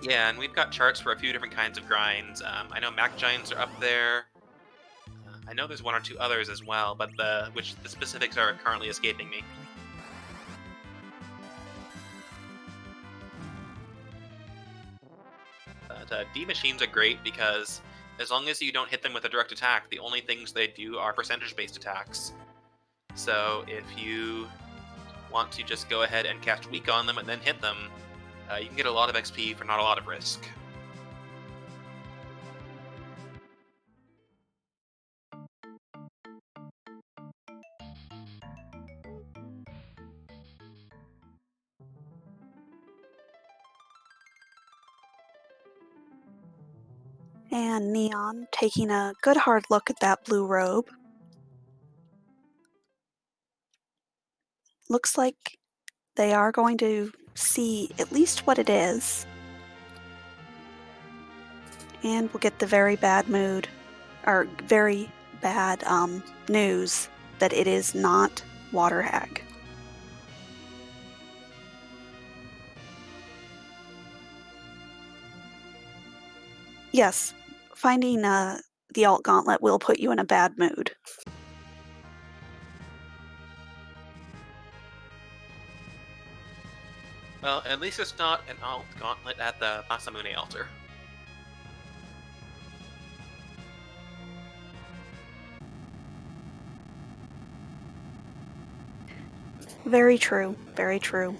Yeah, and we've got charts for a few different kinds of grinds. I know Mac Giants are up there. I know there's one or two others as well, but the specifics are currently escaping me. But D machines are great because as long as you don't hit them with a direct attack, the only things they do are percentage-based attacks. So if you want to just go ahead and cast weak on them and then hit them, you can get a lot of XP for not a lot of risk. And Neon taking a good hard look at that blue robe. Looks like they are going to see at least what it is. And we'll get the very bad mood, or very bad news that it is not Water Hag. Yes, finding the alt gauntlet will put you in a bad mood. Well, at least it's not an alt gauntlet at the Masamune altar. Very true, very true.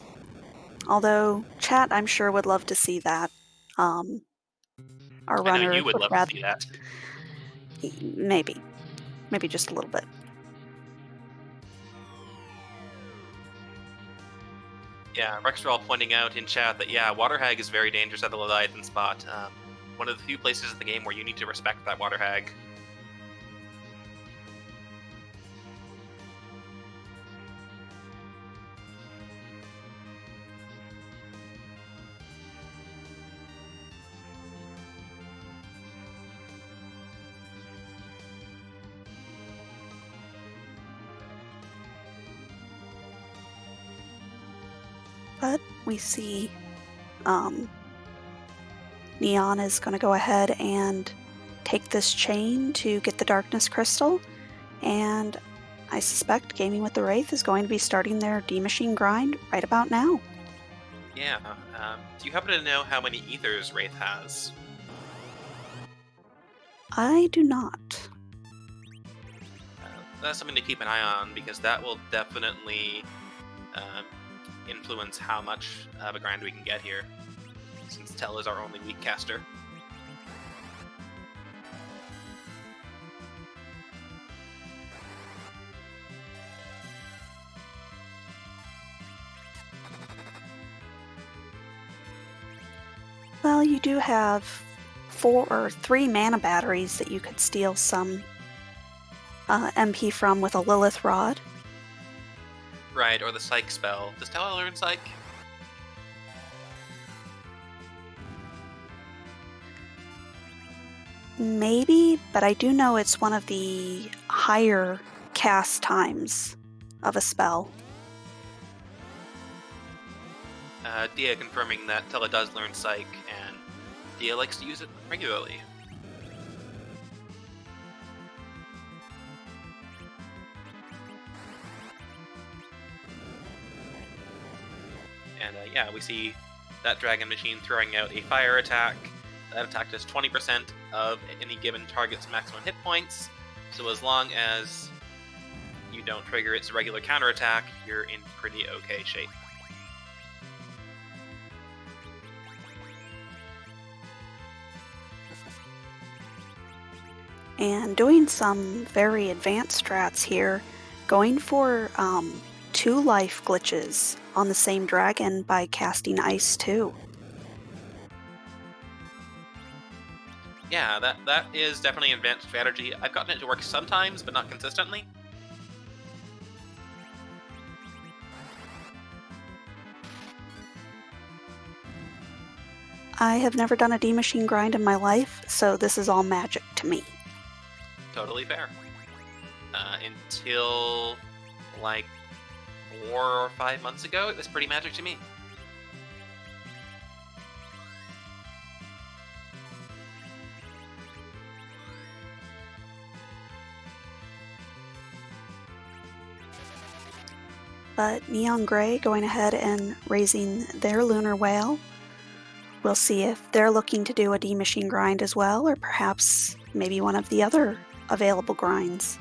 Although, chat, I'm sure would love to see that. Our I know runner you would love to see that. Maybe just a little bit. Yeah, Rexrall pointing out in chat that, yeah, Water Hag is very dangerous at the Leviathan spot. One of the few places in the game where you need to respect that Water Hag. But we see Neon is going to go ahead and take this chain to get the darkness crystal, and I suspect Gaming with the Wraith is going to be starting their D-Machine grind right about now. Yeah. Do you happen to know how many ethers Wraith has? I do not. That's something to keep an eye on, because that will definitely influence how much of a grind we can get here, since Tell is our only weak caster. Well, you do have 4 or 3 mana batteries that you could steal some MP from with a Lilith Rod. Right, or the Psych spell. Does Tell learn Psych? Maybe, but I do know it's one of the higher cast times of a spell. Dia confirming that Tella does learn Psych, and Dia likes to use it regularly. And yeah, we see that Dragon Machine throwing out a fire attack. That attack does 20% of any given target's maximum hit points, so as long as you don't trigger its regular counterattack, you're in pretty okay shape. And doing some very advanced strats here, going for 2 life glitches on the same dragon by casting Ice too. Yeah, that is definitely an advanced strategy. I've gotten it to work sometimes, but not consistently. I have never done a D-Machine grind in my life, so this is all magic to me. Totally fair. Until like 4 or 5 months ago, it was pretty magic to me. But neongrey going ahead and raising their lunar whale. We'll see if they're looking to do a D-Machine grind as well, or perhaps maybe one of the other available grinds.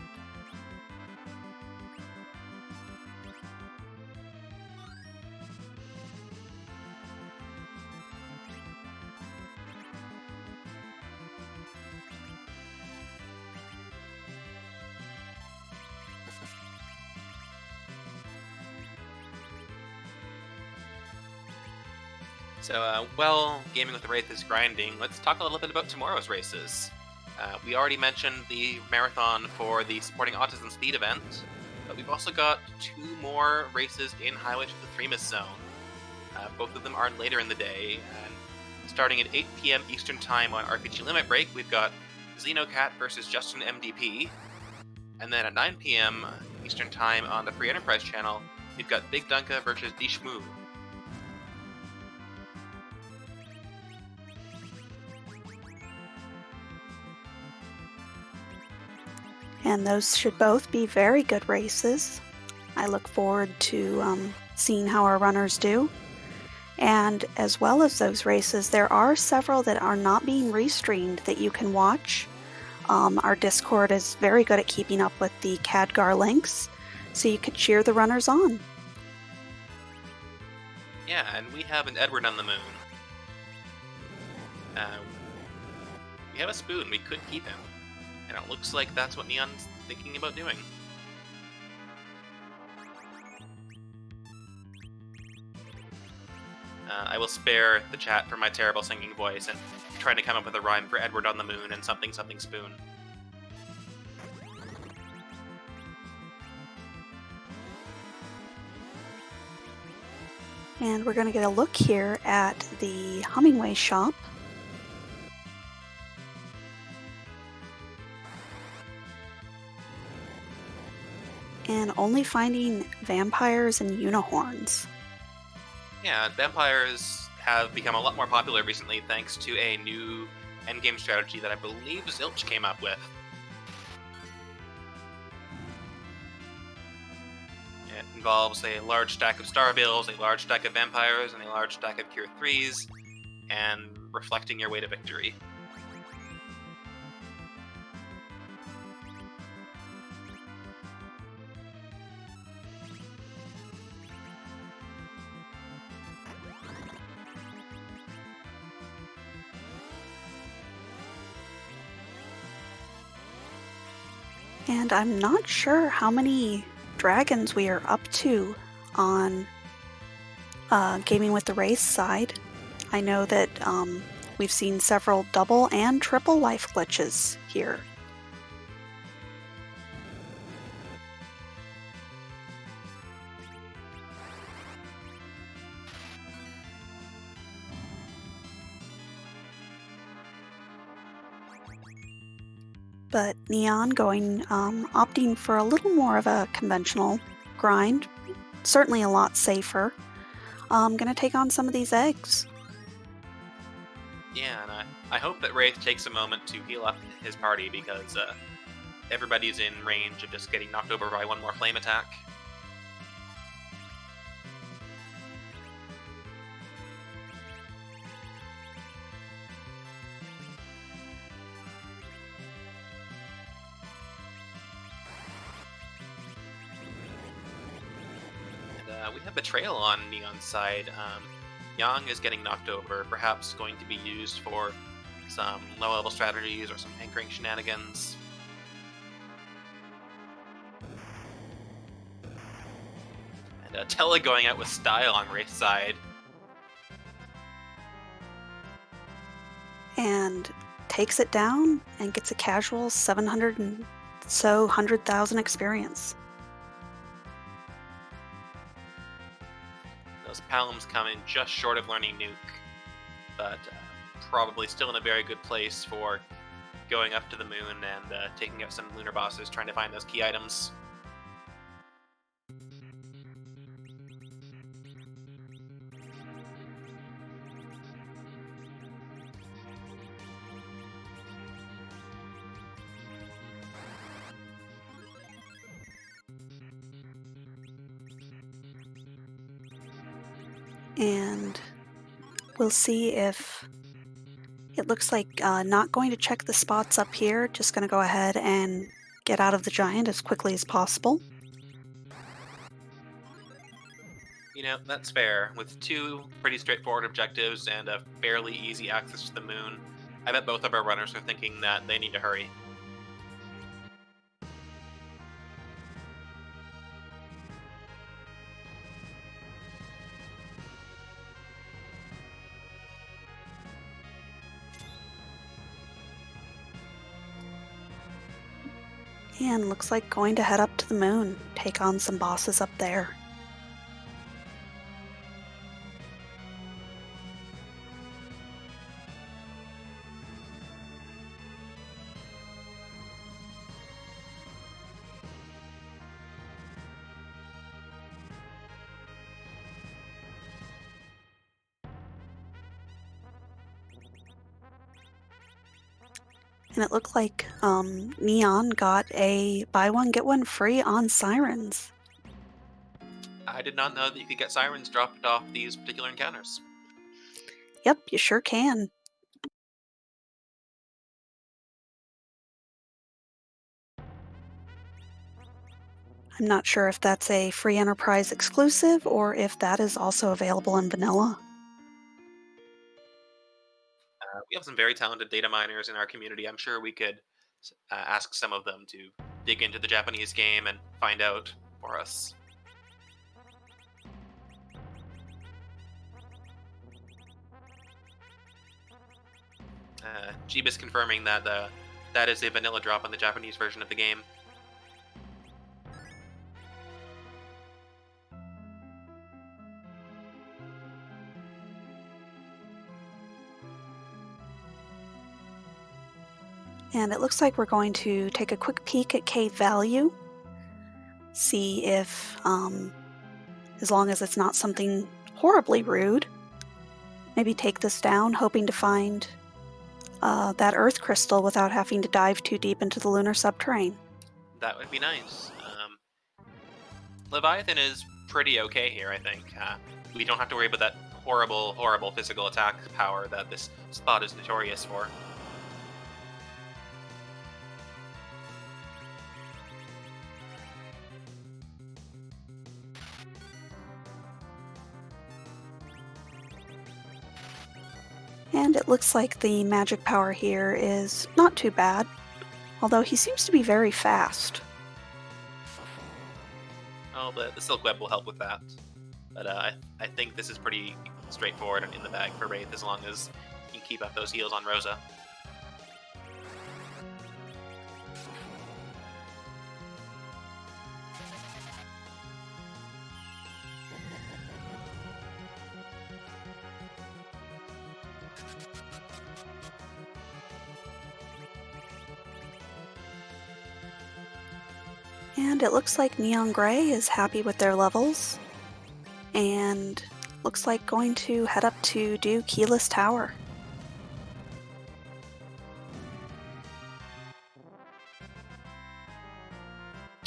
So, while Gaming with the Wraith is grinding, let's talk a little bit about tomorrow's races. We already mentioned the marathon for the Supporting Autism Speed event, but we've also got 2 more races in Highway to the Threemus Zone. Both of them are later in the day, and starting at 8 p.m. Eastern Time on RPG Limit Break, we've got Xenocat versus Justin MDP, and then at 9 p.m. Eastern Time on the Free Enterprise channel, we've got Big Dunka versus Dishmu. And those should both be very good races. I look forward to seeing how our runners do. And as well as those races, there are several that are not being restreamed that you can watch. Our Discord is very good at keeping up with the Khadgar links, so you could cheer the runners on. Yeah, and we have an Edward on the Moon. We have a spoon, we could keep him. And it looks like that's what Neon's thinking about doing. I will spare the chat for my terrible singing voice and trying to come up with a rhyme for Edward on the Moon and something something spoon. And we're going to get a look here at the Hummingway shop. And only finding vampires and unicorns. Yeah, vampires have become a lot more popular recently thanks to a new endgame strategy that I believe Zilch came up with. involves a large stack of star bills, a large stack of vampires, and a large stack of tier 3s, and reflecting your way to victory. And I'm not sure how many dragons we are up to on Gaming with the Wraith side. I know that we've seen several double and triple life glitches here. But Neon opting for a little more of a conventional grind, certainly a lot safer. Gonna take on some of these eggs. Yeah, and I hope that Wraith takes a moment to heal up his party, because everybody's in range of just getting knocked over by one more flame attack. And we have Betrayal on Neon's side. Yang is getting knocked over, perhaps going to be used for some low-level strategies or some anchoring shenanigans. And Tella going out with style on Wraith's side. And takes it down and gets a casual 700 and so 100,000 experience. Those Palms come in just short of learning Nuke, but probably still in a very good place for going up to the moon and taking out some lunar bosses, trying to find those key items. And we'll see if it looks like not going to check the spots up here, just going to go ahead and get out of the giant as quickly as possible. You know, that's fair. With two pretty straightforward objectives and a fairly easy access to the moon, I bet both of our runners are thinking that they need to hurry. And looks like going to head up to the moon, take on some bosses up there. And it looked like Neon got a buy one, get one free on Sirens. I did not know that you could get sirens dropped off these particular encounters. Yep, you sure can. I'm not sure if that's a free enterprise exclusive or if that is also available in vanilla. We have some very talented data miners in our community. I'm sure we could ask some of them to dig into the Japanese game and find out for us. Jeebus confirming that that is a vanilla drop on the Japanese version of the game. And it looks like we're going to take a quick peek at cave value, see if, as long as it's not something horribly rude, maybe take this down, hoping to find that earth crystal without having to dive too deep into the lunar subterrane. That would be nice. Leviathan is pretty okay here, I think. We don't have to worry about that horrible, horrible physical attack power that this spot is notorious for. And it looks like the magic power here is not too bad, although he seems to be very fast. Oh, the Silk Web will help with that. But I think this is pretty straightforward and in the bag for Wraith as long as you can keep up those heals on Rosa. And it looks like neongrey is happy with their levels, and looks like going to head up to do Keyless Tower.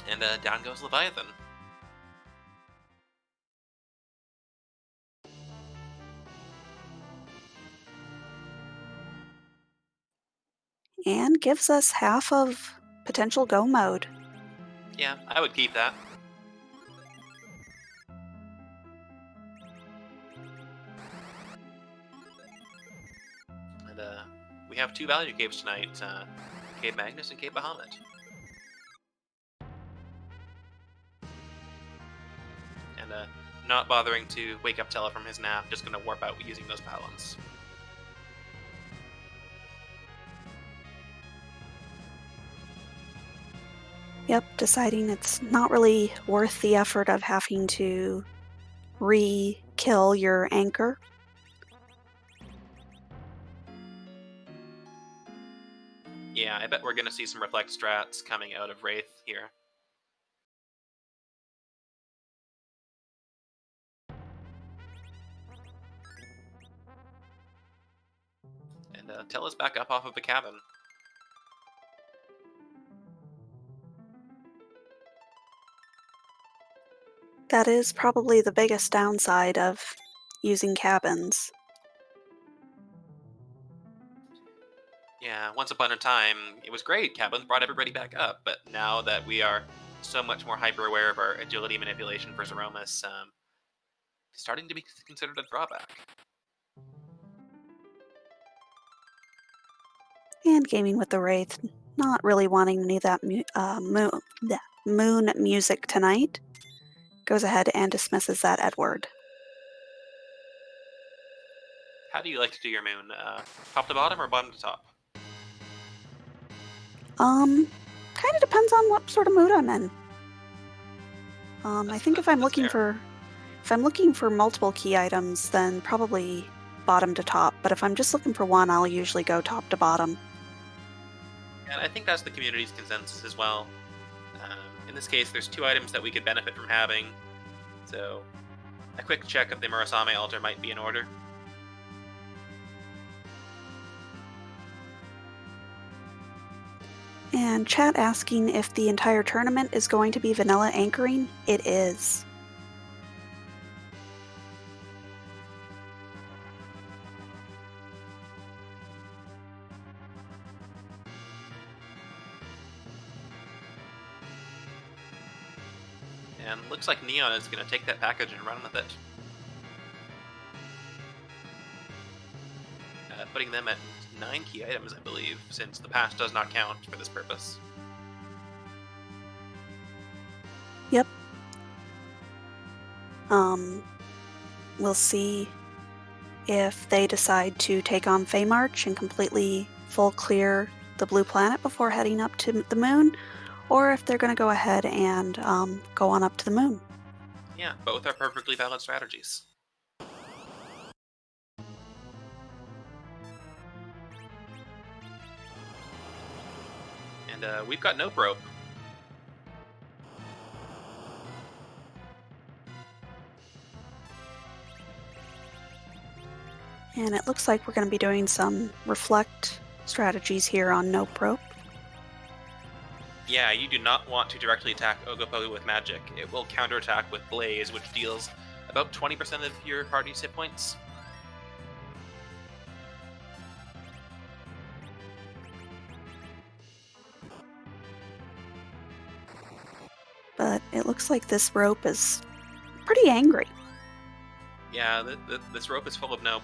And down goes Leviathan. And gives us half of potential go mode. Yeah, I would keep that. And we have 2 value caves tonight, Cave Magnus and Cave Bahamut. And not bothering to wake up Tella from his nap, just gonna warp out using those balance. Yep, deciding it's not really worth the effort of having to re-kill your anchor. Yeah, I bet we're gonna see some reflect strats coming out of Wraith here. And Tella's back up off of the cabin. That is probably the biggest downside of using cabins. Yeah, once upon a time, it was great. Cabins brought everybody back up, but now that we are so much more hyper aware of our agility manipulation for Zeromus, it's starting to be considered a drawback. And gaming with the Wraith, not really wanting any of that moon music tonight. Goes ahead and dismisses that Edward. How do you like to do your moon? Top to bottom or bottom to top? Kind of depends on what sort of mood I'm in. I think if I'm looking for multiple key items, then probably bottom to top. But if I'm just looking for one, I'll usually go top to bottom. And I think that's the community's consensus as well. In this case, there's 2 items that we could benefit from having, so a quick check of the Murasame altar might be in order. And chat asking if the entire tournament is going to be vanilla anchoring. It is. And looks like Neon is going to take that package and run with it. Putting them at 9 key items, I believe, since the past does not count for this purpose. Yep. We'll see if they decide to take on Feymarch and completely full clear the blue planet before heading up to the moon, or if they're going to go ahead and go on up to the moon. Yeah, both are perfectly valid strategies. And we've got Nope Rope. And it looks like we're going to be doing some reflect strategies here on Nope Rope. Yeah, you do not want to directly attack Ogopogo with magic. It will counterattack with Blaze, which deals about 20% of your party's hit points. But it looks like this rope is pretty angry. Yeah, this rope is full of nope.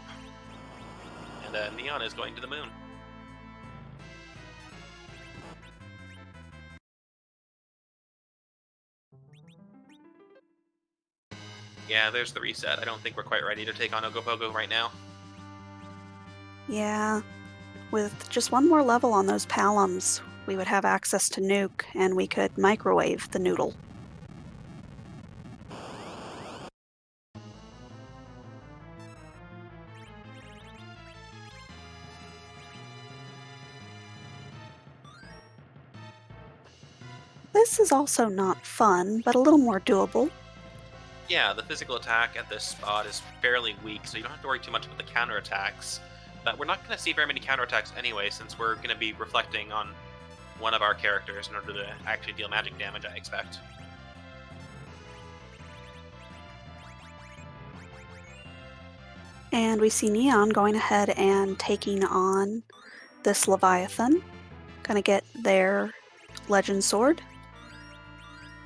And Neon is going to the moon. Yeah, there's the reset. I don't think we're quite ready to take on Ogopogo right now. Yeah, with just one more level on those palums, we would have access to Nuke, and we could microwave the noodle. This is also not fun, but a little more doable. Yeah, the physical attack at this spot is fairly weak, so you don't have to worry too much about the counterattacks. But we're not going to see very many counterattacks anyway, since we're going to be reflecting on one of our characters in order to actually deal magic damage, I expect. And we see Neon going ahead and taking on this Leviathan. Gonna get their Legend Sword.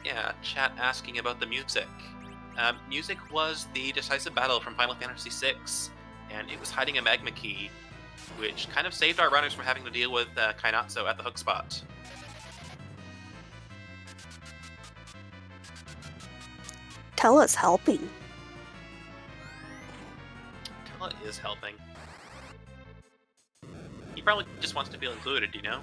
Yeah, chat asking about the music. Music was the decisive battle from Final Fantasy VI, and it was hiding a magma key, which kind of saved our runners from having to deal with Kainatsu at the hook spot. Tella's helping. Tella is helping. He probably just wants to feel included, you know?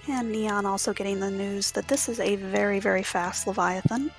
And Neon also getting the news that this is a very, very fast Leviathan.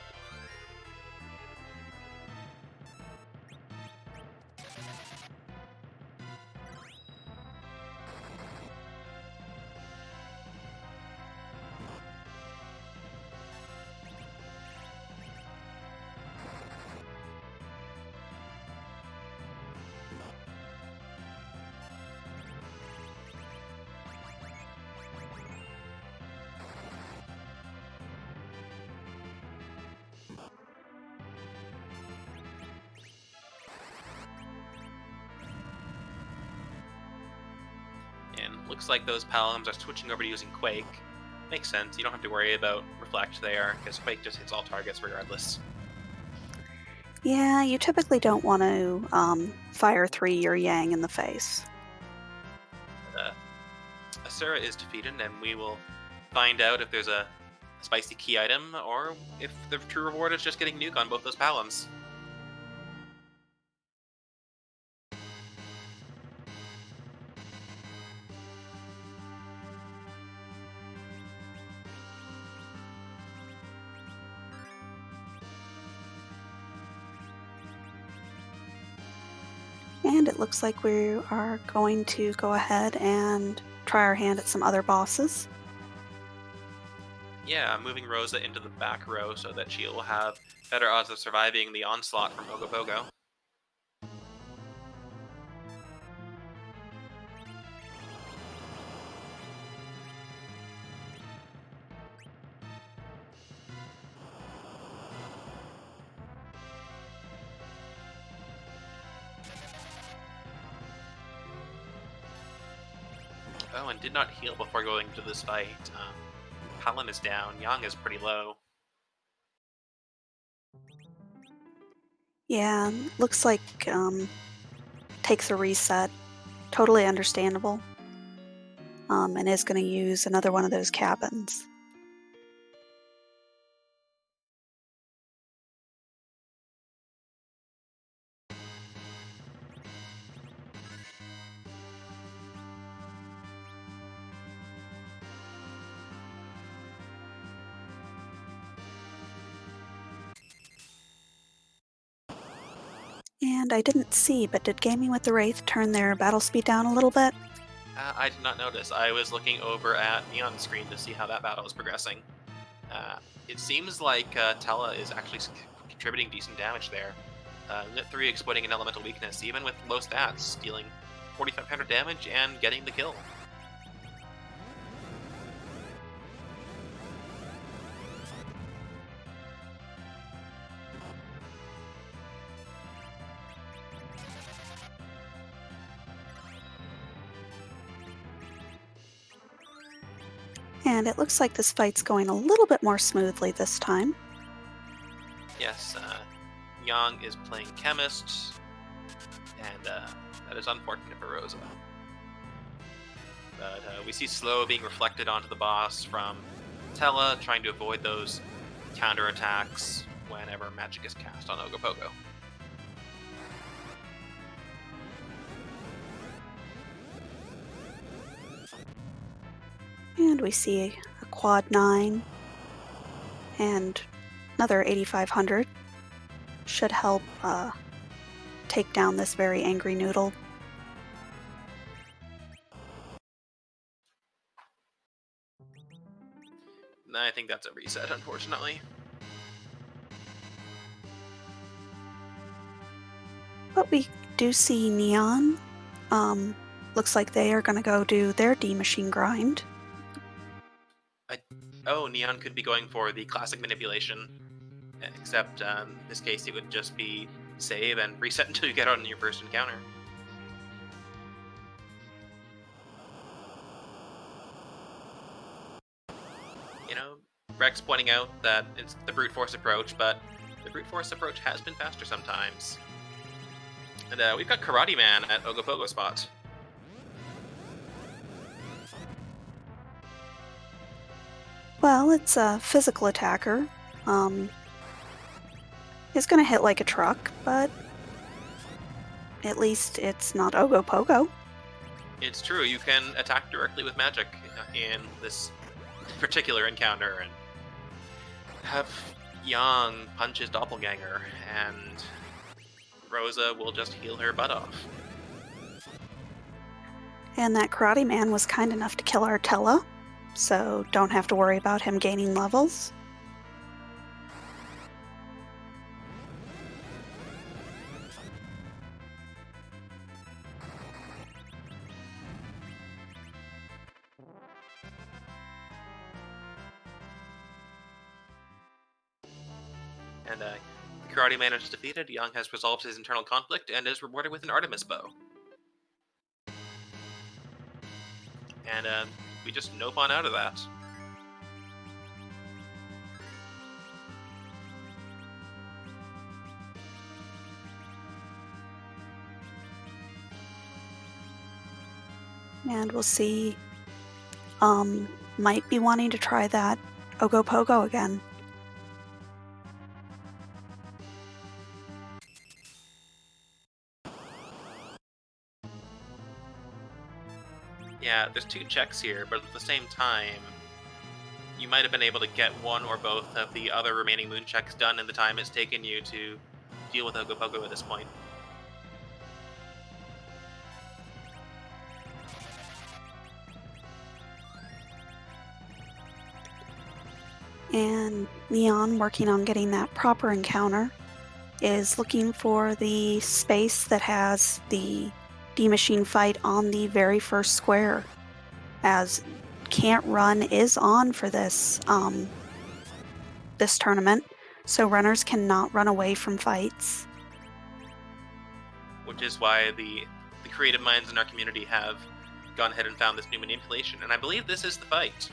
And looks like those palums are switching over to using Quake. Makes sense, you don't have to worry about Reflect there, because Quake just hits all targets regardless. Yeah, you typically don't want to fire 3 or Yang in the face. Asura is defeated, and we will find out if there's a spicy key item, or if the true reward is just getting Nuke on both those palums. And it looks like we are going to go ahead and try our hand at some other bosses. Yeah, I'm moving Rosa into the back row so that she will have better odds of surviving the onslaught from Ogopogo. Oh, and did not heal before going to this fight. Helen is down, Yang is pretty low. Yeah, looks like takes a reset. Totally understandable. And is going to use another one of those cabins. And I didn't see, but did Gaming with the Wraith turn their battle speed down a little bit? I did not notice. I was looking over at Neon's screen to see how that battle was progressing. It seems like Tella is actually contributing decent damage there. Lit 3 exploiting an elemental weakness, even with low stats, dealing 4,500 damage and getting the kill. And it looks like this fight's going a little bit more smoothly this time. Yes, Yang is playing Chemist, and that is unfortunate for Rosa. But we see Slow being reflected onto the boss from Tella, trying to avoid those counterattacks whenever magic is cast on Ogopogo. And we see a quad 9 and another 8,500 should help take down this very angry noodle. I think that's a reset, unfortunately. But we do see Neon. Looks like they are going to go do their D-Machine grind. Oh, Neon could be going for the classic manipulation, except in this case it would just be save and reset until you get on your first encounter. You know, Rex pointing out that it's the brute force approach, but the brute force approach has been faster sometimes. And we've got Karate Man at Ogopogo spot. Well, it's a physical attacker. It's going to hit like a truck, but at least it's not Ogopogo. It's true, you can attack directly with magic in this particular encounter and have Yang punch his doppelganger, and Rosa will just heal her butt off. And that Karate Man was kind enough to kill our Tella, so don't have to worry about him gaining levels. And the Karate Man is defeated, Yang has resolved his internal conflict and is rewarded with an Artemis bow. And we just nope on out of that. And we'll see, might be wanting to try that Ogopogo again. Yeah, there's two checks here, but at the same time, you might have been able to get one or both of the other remaining moon checks done in the time it's taken you to deal with Ogopogo at this point. And Neon, working on getting that proper encounter, is looking for the space that has the D-Machine fight on the very first square, as Can't Run is on for this this tournament, so runners cannot run away from fights. Which is why the creative minds in our community have gone ahead and found this new manipulation, and I believe this is the fight.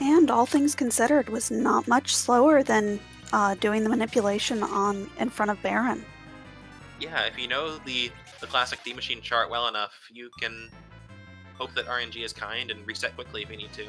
And all things considered, was not much slower than doing the manipulation in front of Baron. Yeah, if you know the classic D-Machine chart well enough, you can hope that RNG is kind and reset quickly if you need to.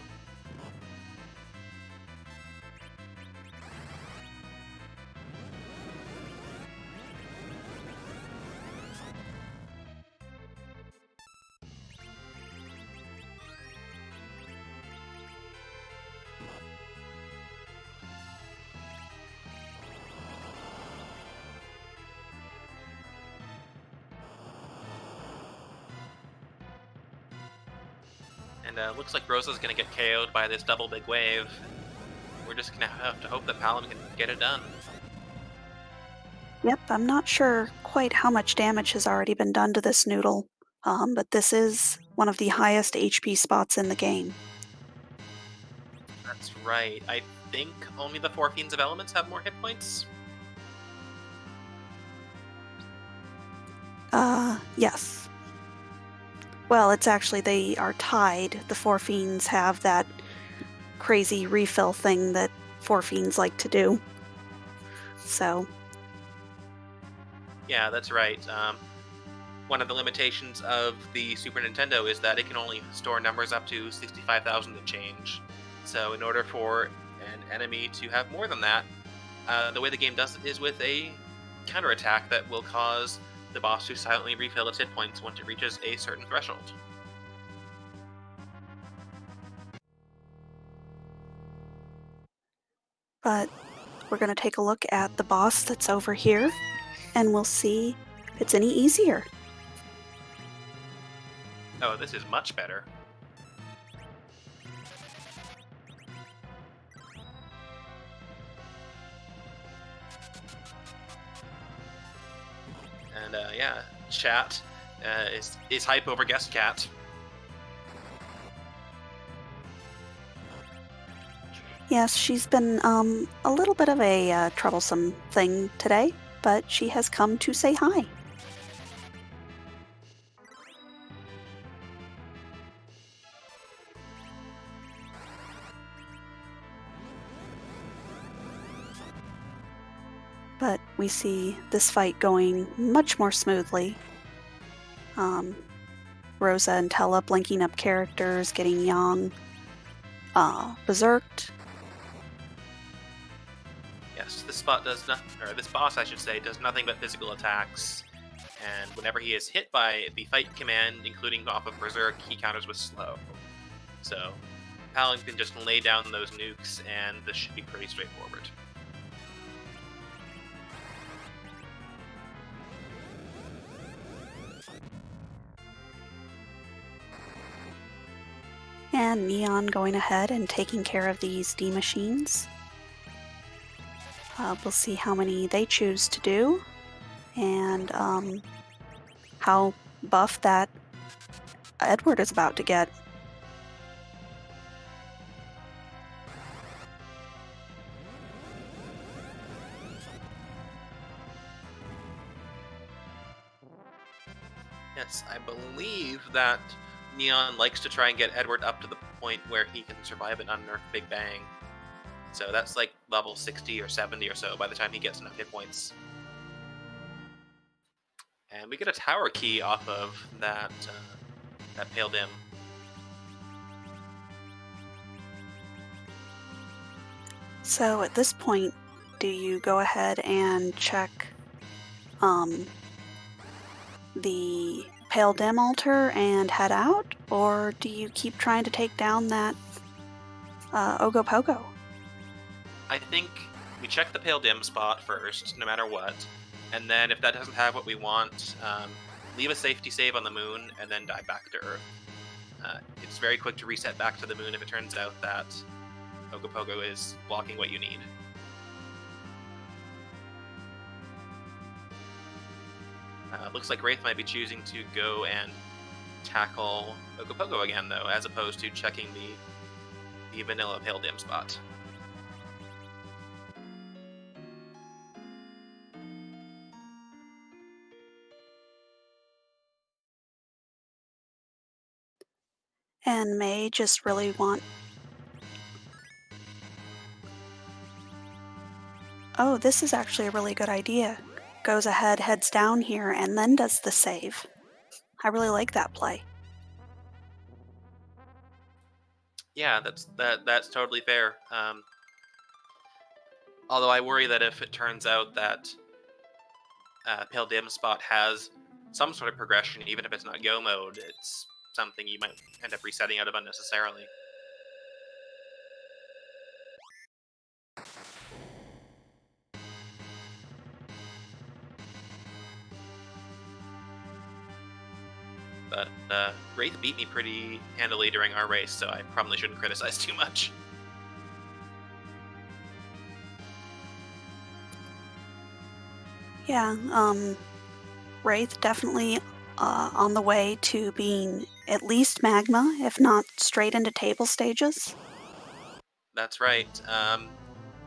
And looks like Rosa's gonna get KO'd by this double big wave. We're just gonna have to hope that Palom can get it done. Yep, I'm not sure quite how much damage has already been done to this noodle, but this is one of the highest HP spots in the game. That's right. I think only the 4 Fiends of Elements have more hit points. Yes. Well, it's actually, they are tied. The 4 Fiends have that crazy refill thing that 4 Fiends like to do. So, Yeah, that's right. One of the limitations of the Super Nintendo is that it can only store numbers up to 65,000 and change. So in order for an enemy to have more than that, the way the game does it is with a counterattack that will cause the boss to silently refill its hit points once it reaches a certain threshold. but we're going to take a look at the boss that's over here, and we'll see if it's any easier. Oh, this is much better. And yeah, chat is hype over guest cat. Yes, she's been a little bit of a troublesome thing today, but she has come to say hi. But we see this fight going much more smoothly. Rosa and Tella blinking up characters, getting Yang berserked. Yes, this spot does not, or this boss, I should say, does nothing but physical attacks. And whenever he is hit by the fight command, including off of Berserk, he counters with slow. So Palom can just lay down those nukes, and this should be pretty straightforward. And Neon going ahead and taking care of these D machines. We'll see how many they choose to do, and how buff that Edward is about to get. Yes, I believe that Neon likes to try and get Edward up to the point where he can survive an unnerfed Big Bang. So that's like level 60 or 70 or so by the time he gets enough hit points. And we get a tower key off of that Pale Dim. So at this point, do you go ahead and check the Pale Dim altar and head out, or do you keep trying to take down that Ogopogo? I think we check the Pale Dim spot first, no matter what. And then if that doesn't have what we want, leave a safety save on the moon and then dive back to Earth. It's very quick to reset back to the moon if it turns out that Ogopogo is blocking what you need. Looks like Wraith might be choosing to go and tackle Ogopogo again, though, as opposed to checking the vanilla Pale Dim spot. And May just really want... Oh, this is actually a really good idea. Goes ahead, heads down here, and then does the save. I really like that play. Yeah, that's totally fair. Although I worry that if it turns out that Pale Dim spot has some sort of progression, even if it's not Go mode, it's something you might end up resetting out of unnecessarily. But Wraith beat me pretty handily during our race, so I probably shouldn't criticize too much. Yeah, Wraith definitely on the way to being at least magma, if not straight into table stages. That's right.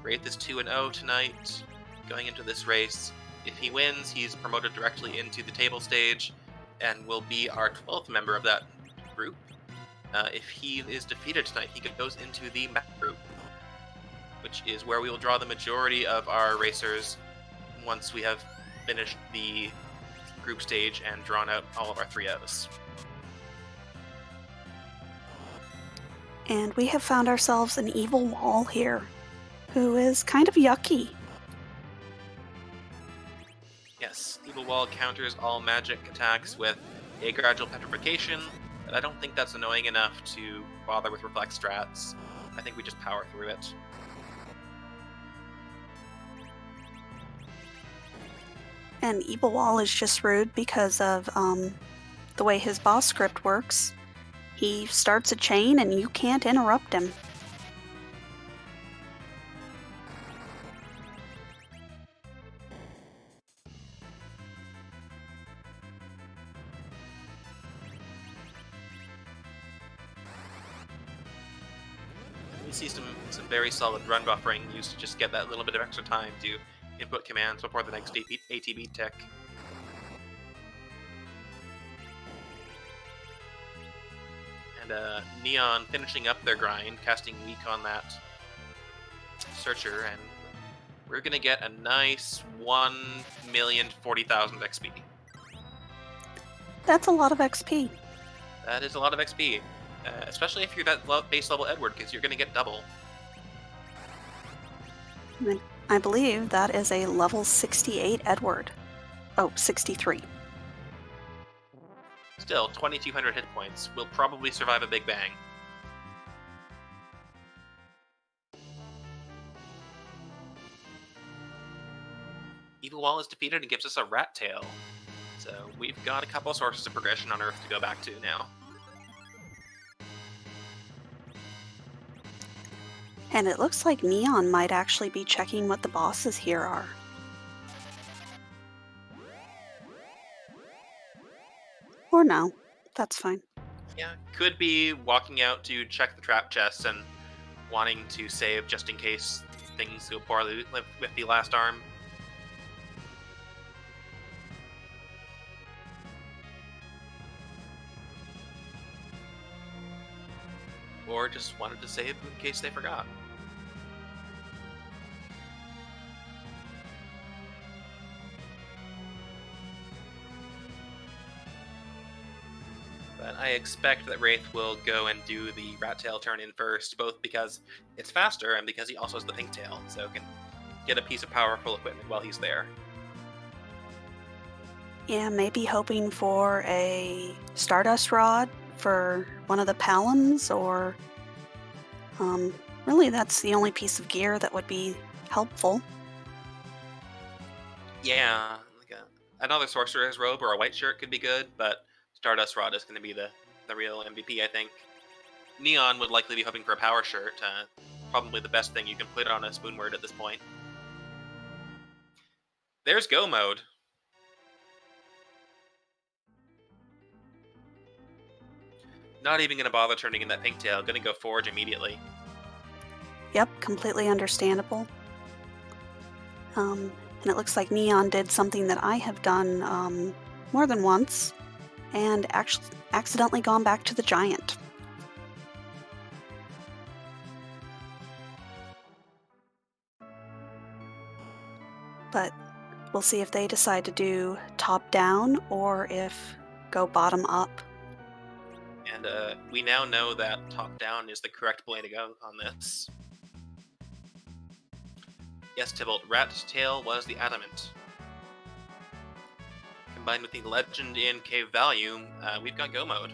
Wraith is 2-0 tonight, going into this race. If he wins, he's promoted directly into the table stage, and will be our 12th member of that group. If he is defeated tonight, he goes into the map group, which is where we will draw the majority of our racers once we have finished the group stage and drawn out all of our 3-0s. And we have found ourselves an evil wall here, who is kind of yucky. Yes, Evil Wall counters all magic attacks with a gradual petrification, but I don't think that's annoying enough to bother with reflect strats. I think we just power through it. And Evil Wall is just rude because of the way his boss script works. He starts a chain and you can't interrupt him. We see some very solid run buffering used to just get that little bit of extra time to input commands before the next ATB tick. And Neon finishing up their grind, casting weak on that Searcher, and we're gonna get a nice 1,040,000 XP. That's a lot of XP. That is a lot of XP, especially if you're that base level Edward, because you're gonna get double. I believe that is a level 68 Edward. Oh, 63. Still, 2,200 hit points. Will probably survive a Big Bang. Evil Wall is defeated and gives us a Rat Tail. So we've got a couple sources of progression on Earth to go back to now. And it looks like Neon might actually be checking what the bosses here are. Or no, that's fine. Yeah, could be walking out to check the trap chests and wanting to save just in case things go poorly with the last arm. Or just wanted to save in case they forgot. But I expect that Wraith will go and do the Rat Tail turn in first, both because it's faster and because he also has the Pink Tail, so can get a piece of powerful equipment while he's there. Yeah, maybe hoping for a Stardust Rod for one of the Palums, or really that's the only piece of gear that would be helpful. Yeah, like another Sorcerer's Robe or a White Shirt could be good, but Stardust Rod is going to be the real MVP, I think. Neon would likely be hoping for a Power Shirt, probably the best thing you can put on a Spoonword at this point. There's Go Mode. Not even going to bother turning in that Pink Tail, going to go Forge immediately. Yep, completely understandable. And it looks like Neon did something that I have done more than once, and actually accidentally gone back to the Giant. But we'll see if they decide to do top down or if go bottom up. And we now know that top down is the correct way to go on this. Yes, Tybalt, Rat Tail was the Adamant. Combined with the Legend in Cave Value, we've got Go Mode.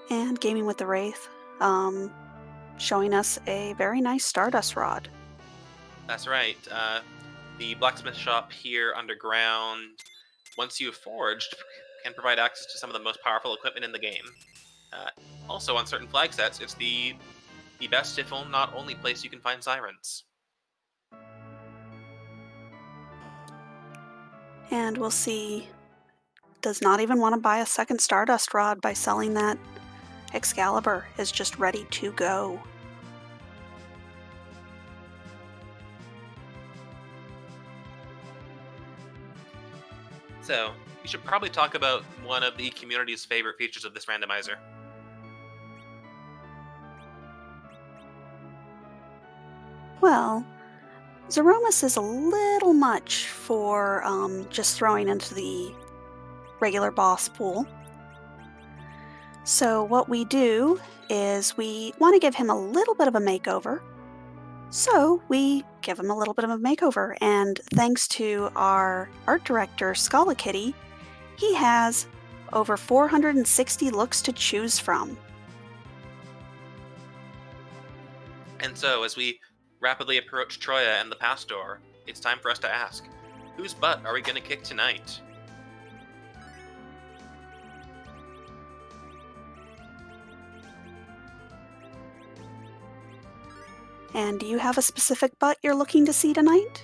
And Gaming with the Wraith, showing us a very nice Stardust Rod. That's right. The blacksmith shop here underground, once you've forged, can provide access to some of the most powerful equipment in the game. Uh, Also, on certain flag sets, it's the best, if not only, place you can find sirens. And we'll see, does not even want to buy a second Stardust Rod by selling that Excalibur, is just ready to go. So, we should probably talk about one of the community's favorite features of this randomizer. Well, Zeromus is a little much for just throwing into the regular boss pool. So what we do is we want to give him a little bit of a makeover. So we give him a little bit of a makeover, and thanks to our art director, Scala Kitty, he has over 460 looks to choose from. And so, as we rapidly approach Troya and the Pastor, it's time for us to ask, whose butt are we going to kick tonight? And do you have a specific butt you're looking to see tonight?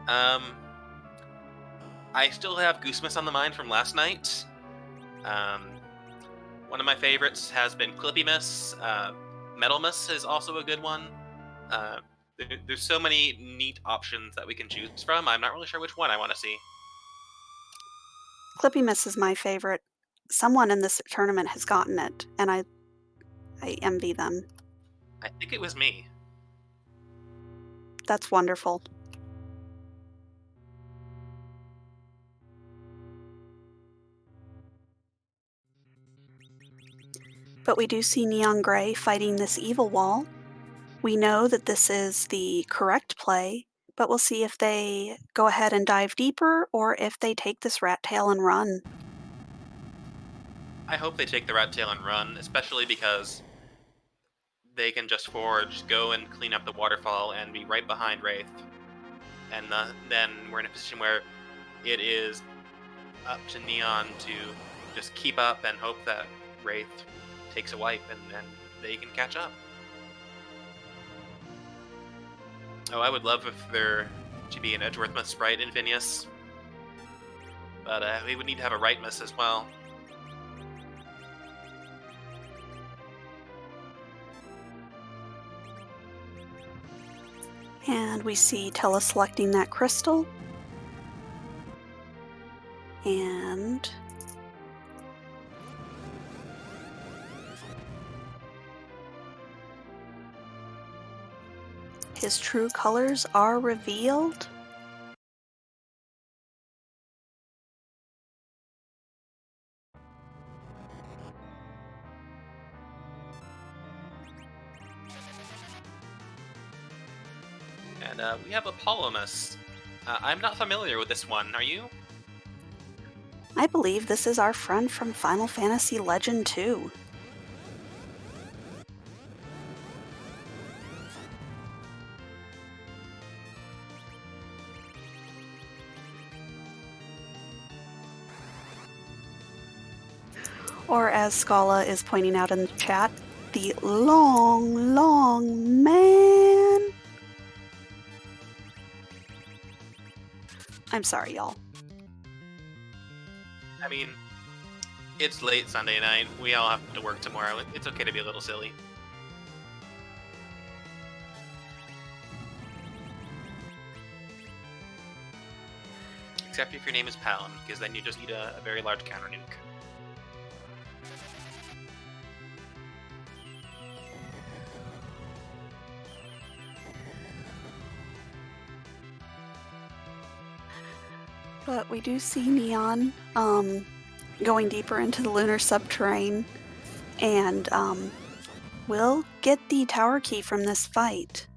I still have Goosemas on the mind from last night. One of my favorites has been Clippymas. Metalmus is also a good one. There's so many neat options that we can choose from. I'm not really sure which one I want to see. Clippymas is my favorite. Someone in this tournament has gotten it, and I envy them. I think it was me. That's wonderful. But we do see neongrey fighting this evil wall. We know that this is the correct play, but we'll see if they go ahead and dive deeper or if they take this rat tail and run. I hope they take the rat tail and run, especially because they can just forge, go and clean up the waterfall, and be right behind Wraith. And then we're in a position where it is up to Neon to just keep up and hope that Wraith takes a wipe and they can catch up. Oh, I would love if there to be an Edgeworthmas sprite in Phineas. But we would need to have a Rightmas as well. And we see Tella selecting that crystal. And his true colors are revealed. And we have Apollomus. I'm not familiar with this one, are you? I believe this is our friend from Final Fantasy Legend 2. Or as Scala is pointing out in the chat, the long, long man. I'm sorry, y'all. I mean, it's late Sunday night. We all have to work tomorrow. It's okay to be a little silly. Except if your name is Palin, because then you just need a very large counter nuke. But we do see Neon going deeper into the lunar subterrane, and we'll get the tower key from this fight.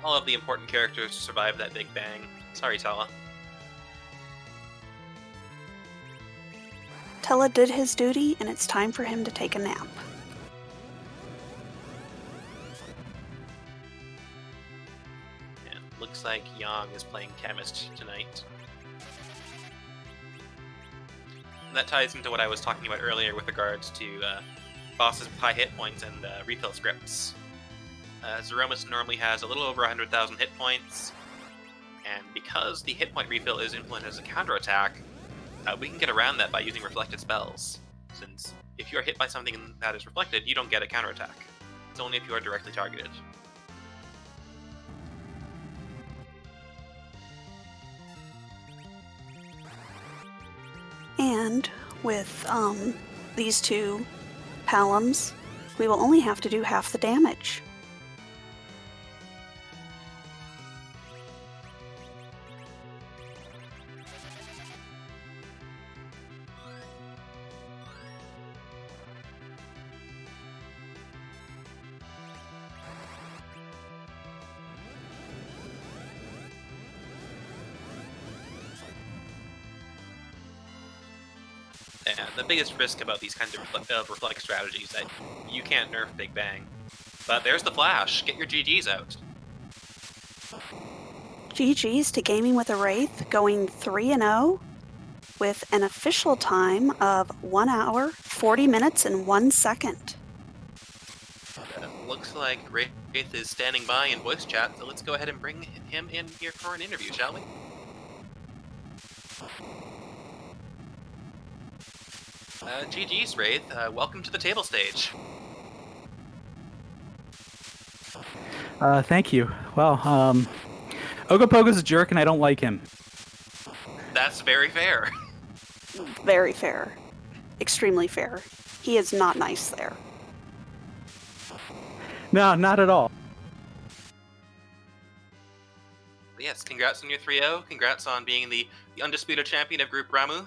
all of the important characters survived that big bang. Sorry, Tala. Tella did his duty, and it's time for him to take a nap. Yeah, looks like Yang is playing Chemist tonight. And that ties into what I was talking about earlier with regards to bosses with high hit points and refill scripts. Threemus normally has a little over 100,000 hit points, and because the hit point refill is implemented as a counterattack, we can get around that by using reflected spells, since if you're hit by something that is reflected, you don't get a counterattack. It's only if you are directly targeted. And with these two Palums, we will only have to do half the damage. And the biggest risk about these kinds of reflect strategies is that you can't nerf Big Bang. But there's the flash. Get your GGs out. GG's to Gaming with a Wraith, going 3-0 with an official time of 1 hour, 40 minutes, and 1 second. Looks like Wraith is standing by in voice chat, so let's go ahead and bring him in here for an interview, shall we? GG's, Wraith. Welcome to the table stage. Thank you. Well, Ogopogo's a jerk and I don't like him. That's very fair. Very fair. Extremely fair. He is not nice there. No, not at all. Yes, congrats on your 3-0. Congrats on being the undisputed champion of Group Ramu.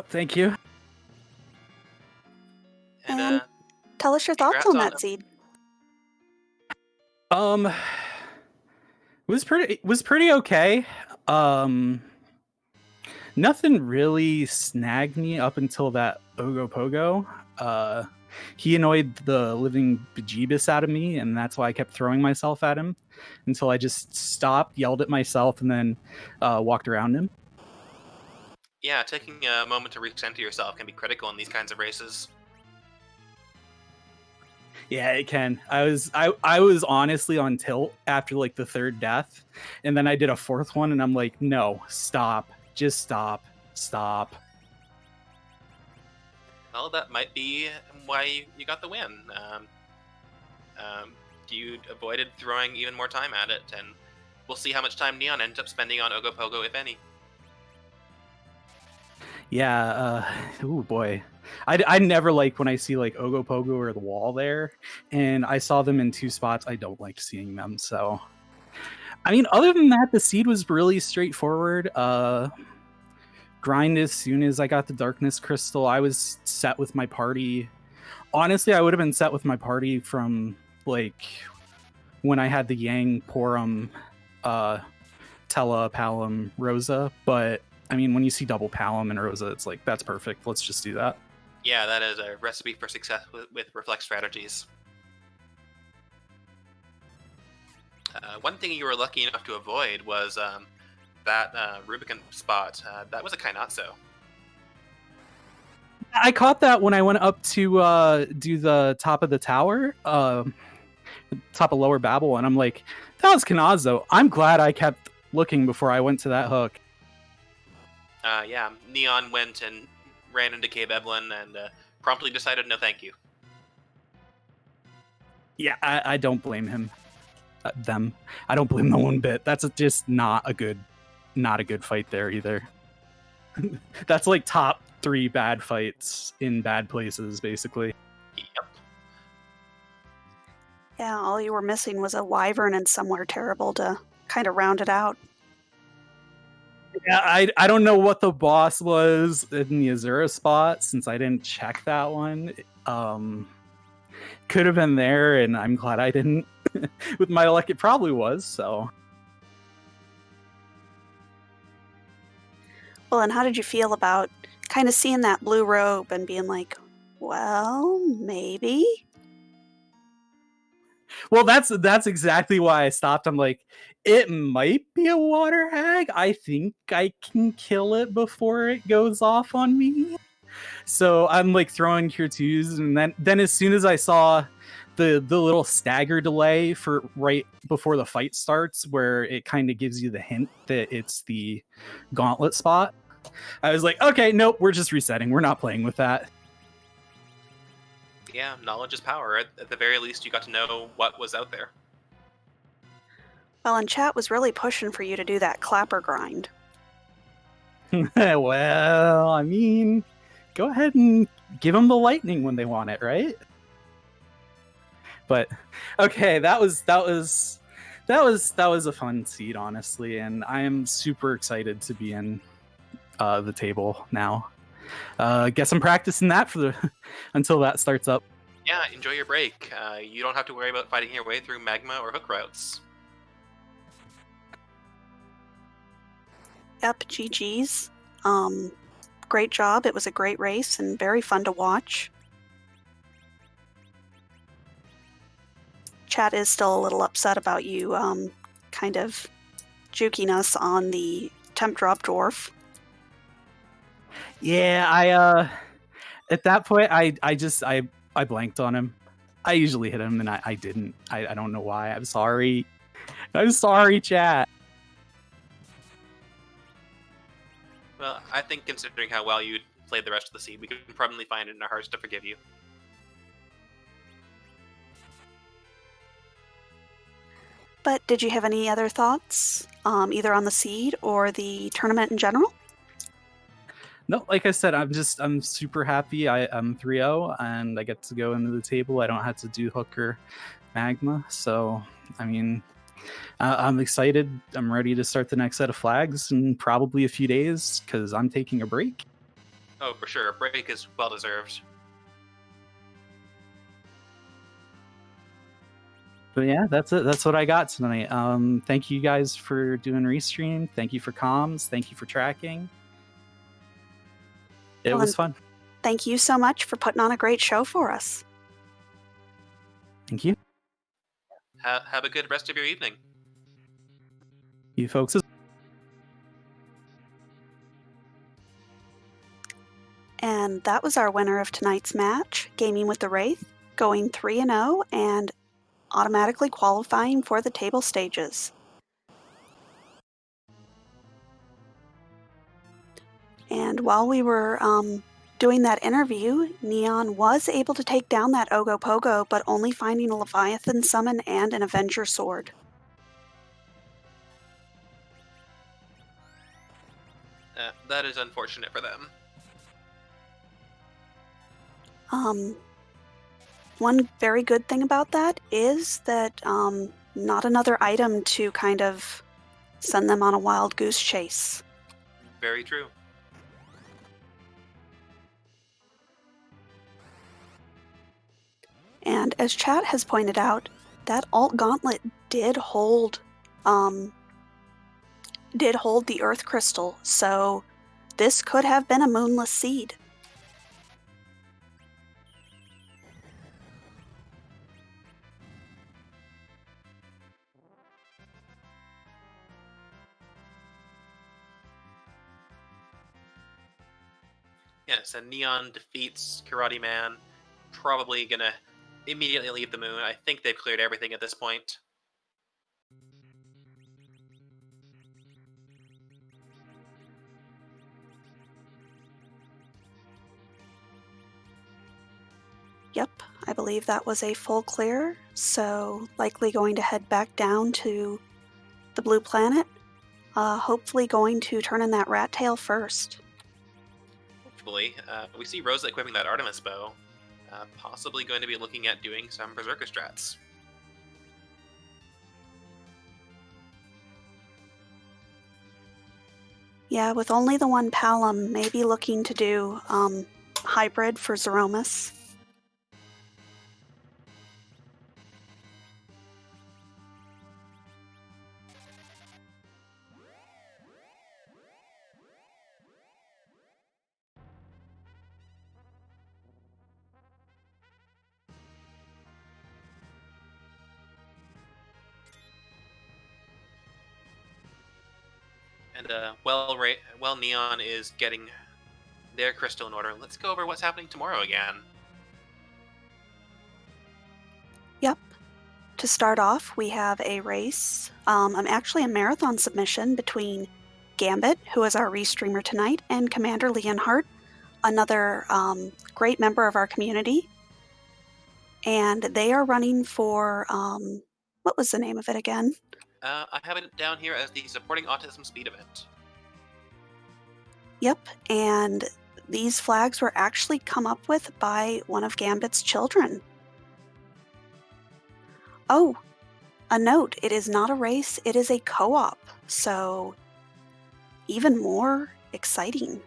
Thank you. And tell us your thoughts on that seed. Was pretty okay. Nothing really snagged me up until that Ogopogo. He annoyed the living bejeebus out of me, and that's why I kept throwing myself at him until I just stopped, yelled at myself, and then walked around him. Yeah, taking a moment to recenter yourself can be critical in these kinds of races. Yeah, it can. I was honestly on tilt after like the third death, and then I did a fourth one, and I'm like, no, stop, just stop. Well, that might be why you got the win. You avoided throwing even more time at it, and we'll see how much time Neon ends up spending on Ogopogo, if any. Yeah, oh boy. I never like when I see like Ogopogo or the wall there, and I saw them in two spots. I don't like seeing them, so. I mean, other than that, the seed was really straightforward. Grind as soon as I got the Darkness Crystal, I was set with my party. Honestly, I would have been set with my party from, like, when I had the Yang, Porum, Tella, Palom, Rosa, but I mean, when you see double Palom and Rosa, it's like, that's perfect. Let's just do that. Yeah, that is a recipe for success with reflect strategies. One thing you were lucky enough to avoid was that Rubicon spot. That was a Kainatsu. I caught that when I went up to do the top of the tower, top of Lower Babel, and I'm like, that was Kanazo. I'm glad I kept looking before I went to that hook. Yeah, Neon went and ran into Cabe Evelyn and promptly decided no thank you. Yeah, I don't blame him. Them. I don't blame them one bit. That's just not a good fight there either. That's like top 3 bad fights in bad places, basically. Yep. Yeah, all you were missing was a Wyvern and Somewhere Terrible to kind of round it out. Yeah, I don't know what the boss was in the Azura spot since I didn't check that one. could have been there, and I'm glad I didn't. With my luck, it probably was, so. Well, and how did you feel about kind of seeing that blue robe and being like, well, maybe? Well, that's exactly why I stopped. I'm like, it might be a water hag. I think I can kill it before it goes off on me. So I'm like throwing cure twos, and then as soon as I saw the little stagger delay for right before the fight starts, where it kind of gives you the hint that it's the gauntlet spot, I was like, okay, nope, we're just resetting. We're not playing with that. Yeah, knowledge is power. At the very least, you got to know what was out there. Well, and chat was really pushing for you to do that clapper grind. Well, I mean, go ahead and give them the lightning when they want it, right? But okay, that was a fun seed, honestly, and I am super excited to be in the table now. Get some practice in that until that starts up. Yeah, enjoy your break. You don't have to worry about fighting your way through magma or hook routes. Yep, GG's. Great job. It was a great race and very fun to watch. Chat is still a little upset about you kind of juking us on the temp drop dwarf. Yeah, I at that point I blanked on him. I usually hit him and I didn't. I don't know why. I'm sorry. I'm sorry, chat. Well, I think considering how well you played the rest of the seed, we can probably find it in our hearts to forgive you. But did you have any other thoughts, either on the seed or the tournament in general? No, like I said, I'm super happy. I'm 3-0 and I get to go into the table. I don't have to do hook or magma. So, I mean, I'm excited. I'm ready to start the next set of flags in probably a few days because I'm taking a break. Oh, for sure. A break is well deserved. But yeah, that's it. That's what I got tonight. Thank you guys for doing restream. Thank you for comms. Thank you for tracking. It was fun. Thank you so much for putting on a great show for us. Thank you. Have a good rest of your evening. You folks. And that was our winner of tonight's match, Gaming with the Wraith, going 3-0 and automatically qualifying for the table stages. And while we were doing that interview, Neon was able to take down that Ogopogo, but only finding a Leviathan summon and an Avenger sword. That is unfortunate for them. One very good thing about that is that not another item to kind of send them on a wild goose chase. Very true. And as chat has pointed out, that alt gauntlet did hold the earth crystal, so this could have been a moonless seed. Yes, and Neon defeats Karate Man. Probably gonna immediately leave the moon. I think they've cleared everything at this point. Yep, I believe that was a full clear, so likely going to head back down to the blue planet. Hopefully going to turn in that rat tail first. Hopefully. We see Rosa equipping that Artemis bow. Possibly going to be looking at doing some Berserker strats. Yeah, with only the one Palom, maybe looking to do hybrid for Zeromus. And while Neon is getting their crystal in order, let's go over what's happening tomorrow again. Yep. To start off, we have a race. Actually a marathon submission between Gambit, who is our restreamer tonight, and Commander Leonhardt, another great member of our community. And they are running for, what was the name of it again? I have it down here as the Supporting Autism Speed event. Yep, and these flags were actually come up with by one of Gambit's children. Oh, a note, it is not a race, it is a co-op, so even more exciting.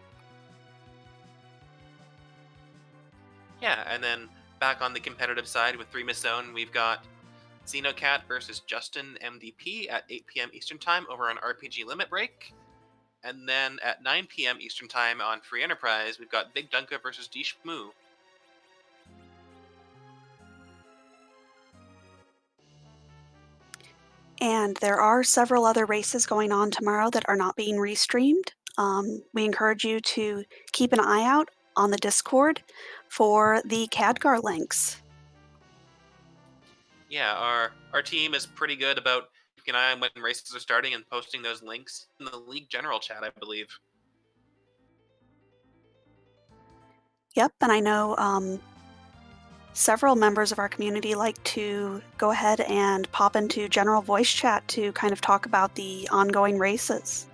Yeah, and then back on the competitive side with Threemus Zone, we've got Xenocat versus Justin MDP at 8 p.m. Eastern Time over on RPG Limit Break. And then at 9 p.m. Eastern Time on Free Enterprise, we've got Big Dunka versus Dishmu. And there are several other races going on tomorrow that are not being restreamed. We encourage you to keep an eye out on the Discord for the Khadgar links. Yeah, our team is pretty good about keeping an eye on when races are starting and posting those links in the League General chat, I believe. Yep, and I know several members of our community like to go ahead and pop into general voice chat to kind of talk about the ongoing races.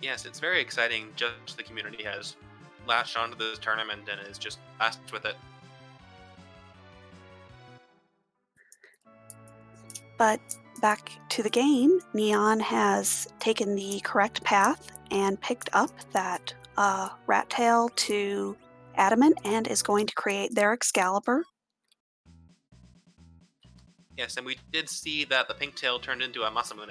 Yes, it's very exciting. Just the community has latched onto this tournament and is just fast with it. But back to the game, Neon has taken the correct path and picked up that rat tail to adamant and is going to create their Excalibur. Yes, and we did see that the pink tail turned into a Masamune.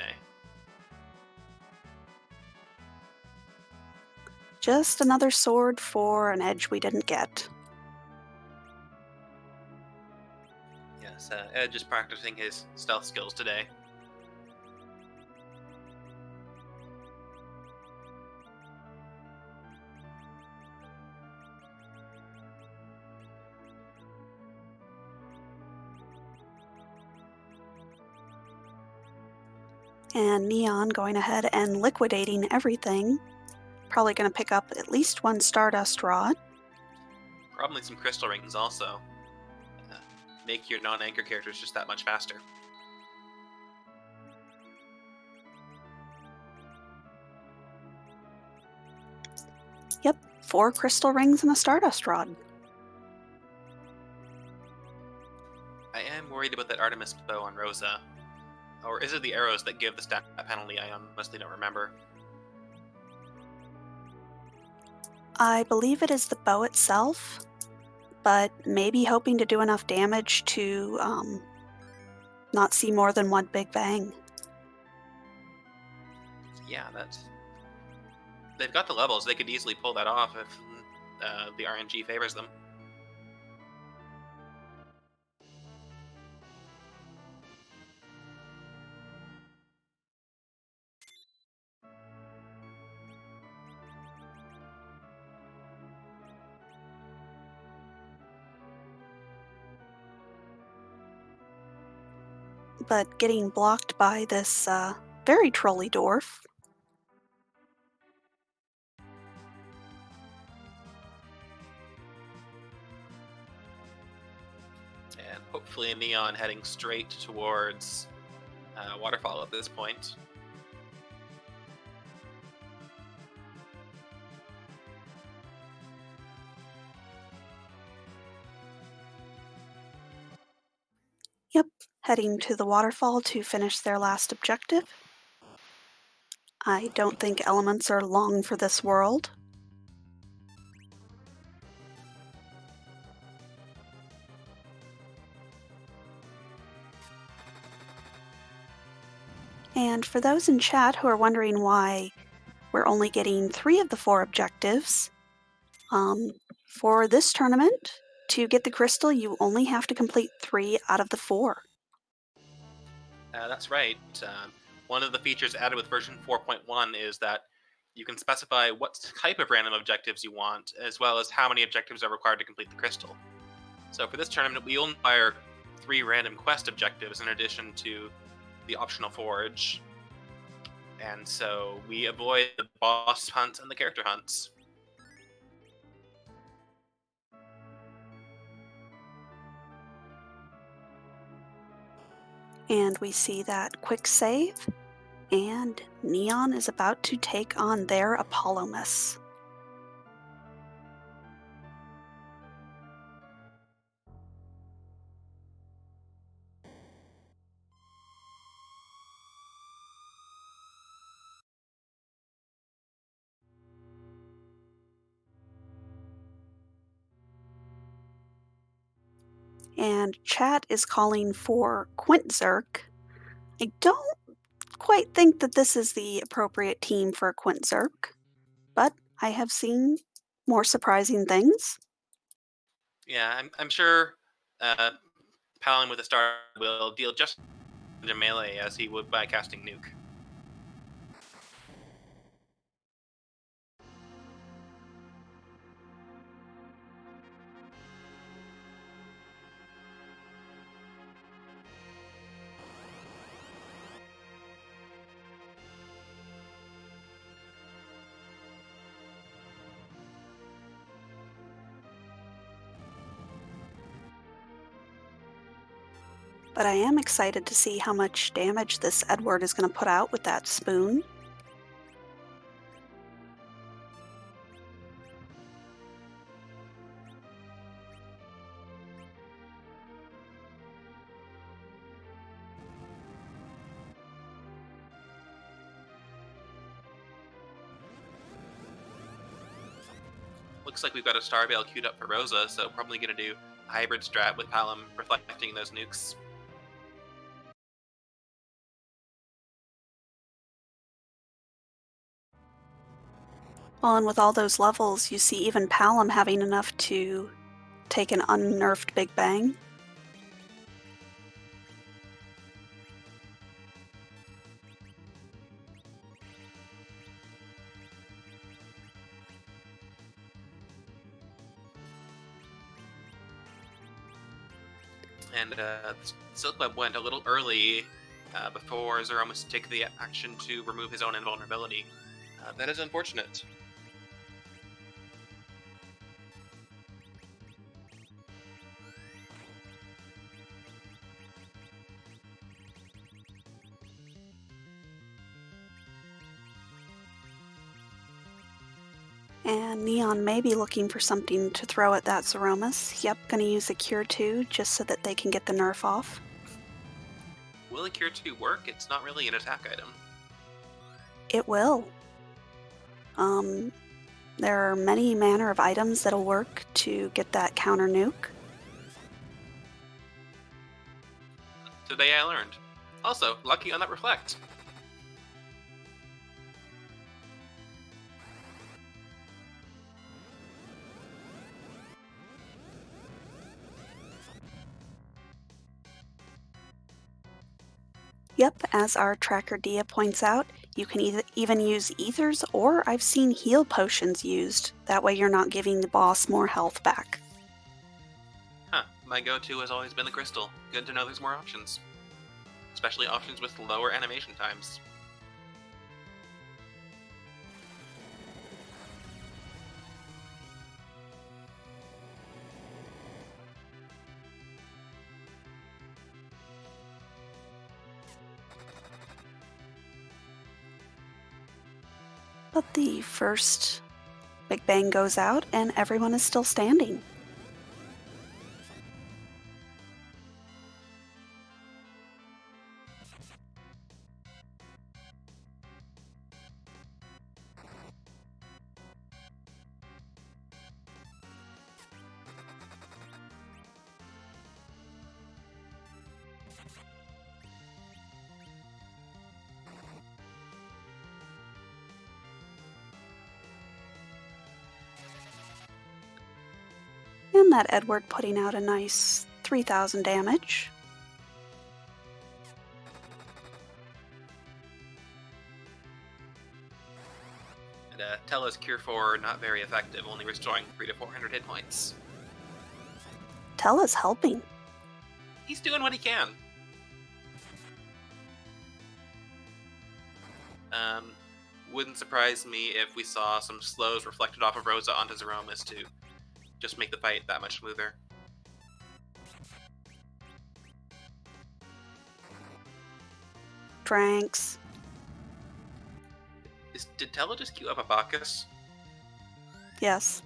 Just another sword for an edge we didn't get. Yes, Edge is practicing his stealth skills today. And Neon going ahead and liquidating everything. Probably going to pick up at least one Stardust Rod. Probably some crystal rings also. Make your non-anchor characters just that much faster. Yep, 4 crystal rings and a Stardust Rod. I am worried about that Artemis bow on Rosa. Or is it the arrows that give the stat penalty? I honestly don't remember. I believe it is the bow itself, but maybe hoping to do enough damage to not see more than one big bang. Yeah, they've got the levels. They could easily pull that off if the RNG favors them. But getting blocked by this very trolly dwarf. And hopefully Neon heading straight towards Waterfall at this point. Yep, heading to the waterfall to finish their last objective. I don't think elements are long for this world. And for those in chat who are wondering why we're only getting 3 of the 4 objectives, for this tournament, to get the crystal, you only have to complete 3 out of the 4. That's right. One of the features added with version 4.1 is that you can specify what type of random objectives you want, as well as how many objectives are required to complete the crystal. So for this tournament, we will fire 3 random quest objectives in addition to the optional forge. And so we avoid the boss hunts and the character hunts. And we see that quick save, and Neon is about to take on their Apollomus. And chat is calling for Quintzerk. I don't quite think that this is the appropriate team for Quintzerk, but I have seen more surprising things. Yeah, I'm sure Palin with a star will deal just as much melee as he would by casting Nuke. But I am excited to see how much damage this Edward is going to put out with that spoon. Looks like we've got a Star Bale queued up for Rosa, so probably going to do a hybrid strat with Palom reflecting those nukes. Well, and with all those levels, you see even Palom having enough to take an unnerfed Big Bang. And Silk Web went a little early before Zero must take the action to remove his own invulnerability. That is unfortunate. And Neon may be looking for something to throw at that Zeromus. Yep, gonna use a Cure 2 just so that they can get the nerf off. Will a Cure 2 work? It's not really an attack item. It will. There are many manner of items that'll work to get that counter nuke. Today I learned. Also, lucky on that reflect. Yep, as our tracker Dia points out, you can even use ethers, or I've seen heal potions used. That way you're not giving the boss more health back. Huh, my go-to has always been the crystal. Good to know there's more options. Especially options with lower animation times. But the first Big Bang goes out and everyone is still standing. And that Edward putting out a nice 3,000 damage. well as Cure 4 not very effective, only restoring 300 to 400 hit points. Tella's helping. He's doing what he can. Wouldn't surprise me if we saw some slows reflected off of Rosa onto Zeromus to just make the fight that much smoother. Dranks. Did Tella just queue up a Bacchus? Yes.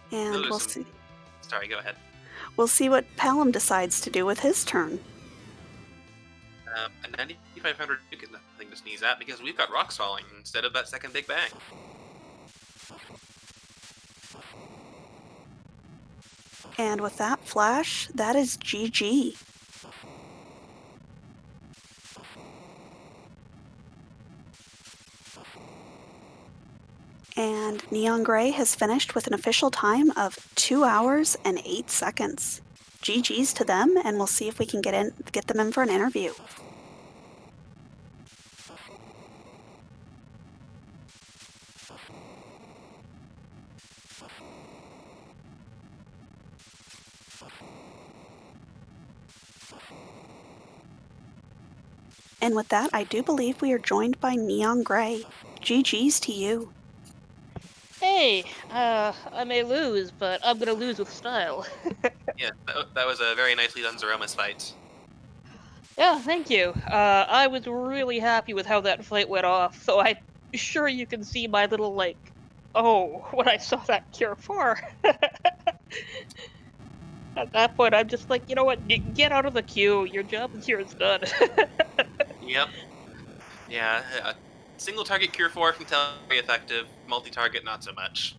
And we'll see. Sorry, go ahead. We'll see what Palom decides to do with his turn. A 9500 nuke is nothing to sneeze at because we've got rocks falling instead of that second Big Bang. And with that flash, that is GG. And Neon Gray has finished with an official time of 2 hours and 8 seconds. GG's to them, and we'll see if we can get them in for an interview. And with that, I do believe we are joined by Neon Gray. GG's to you. Hey, I may lose, but I'm gonna lose with style. Yeah, that was a very nicely done Zeromus fight. Yeah, thank you. I was really happy with how that fight went off, so I'm sure you can see my little, when I saw that Cure 4. At that point, I'm just like, you know what, get out of the queue, your job here is done. Yep. Yeah, single target Cure 4 from Tella very effective, multi-target not so much.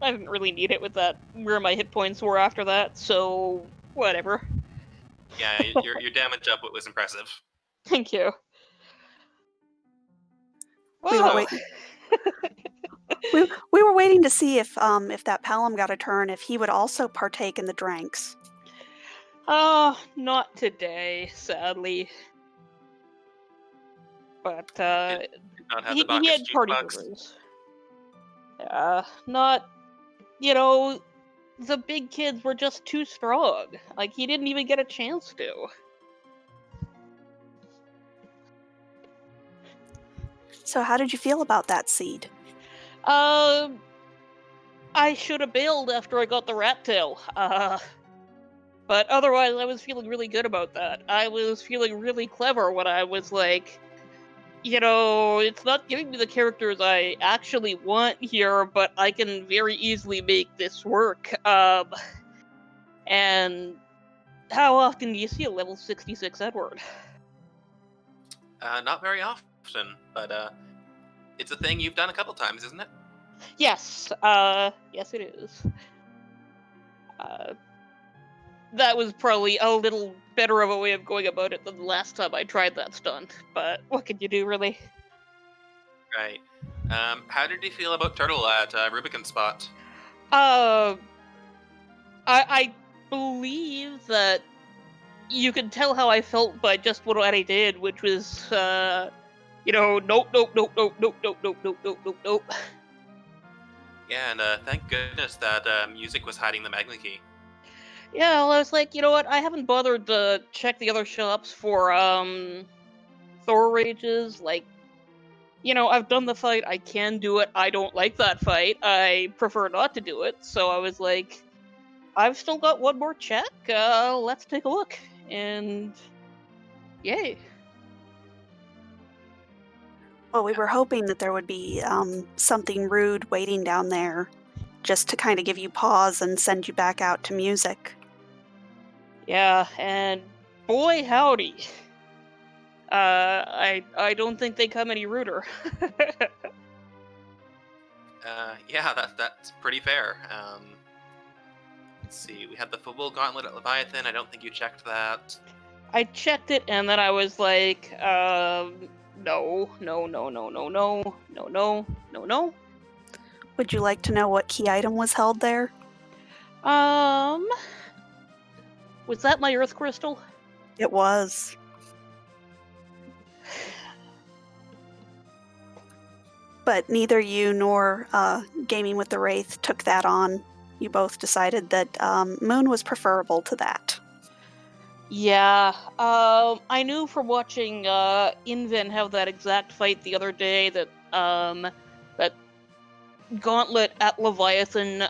I didn't really need it with that, where my hit points were after that, so whatever. Yeah, your damage up was impressive. Thank you. We were Wow. waiting. we were waiting to see if that Palom got a turn, if he would also partake in the dranks. Not today, sadly. But Did not have the he Bacchus had party jukebox. favors. Not, the big kids were just too strong. Like, he didn't even get a chance to. So how did you feel about that seed? I should have bailed after I got the rat tail. But otherwise, I was feeling really good about that. I was feeling really clever when I was like, it's not giving me the characters I actually want here, but I can very easily make this work. And how often do you see a level 66 Edward? Not very often, but it's a thing you've done a couple times, isn't it? Yes, yes it is. That was probably a little better of a way of going about it than the last time I tried that stunt, but what could you do, really? Right. How did you feel about Turtle at Rubicon Spot? I believe that you can tell how I felt by just what I did, which was, nope, nope, nope, nope, nope, nope, nope, nope, nope, nope, nope. Yeah, and thank goodness that music was hiding the Magna Key. Yeah, well, I was like, you know what, I haven't bothered to check the other shops for, Thor Rages, I've done the fight, I can do it, I don't like that fight, I prefer not to do it, so I was like, I've still got one more check, let's take a look, and yay. Well, we were hoping that there would be something rude waiting down there just to kind of give you pause and send you back out to music. Yeah, and boy howdy. I don't think they come any ruder. Yeah, that's pretty fair. Let's see. We had the Fabul Gauntlet at Leviathan. I don't think you checked that. I checked it, and then I was like, no, no, no, no, no, no, no, no, no, no. Would you like to know what key item was held there? Was that my Earth Crystal? It was. But neither you nor Gaming with the Wraith took that on. You both decided that Moon was preferable to that. Yeah, I knew from watching Inven have that exact fight the other day that that Gauntlet at Leviathan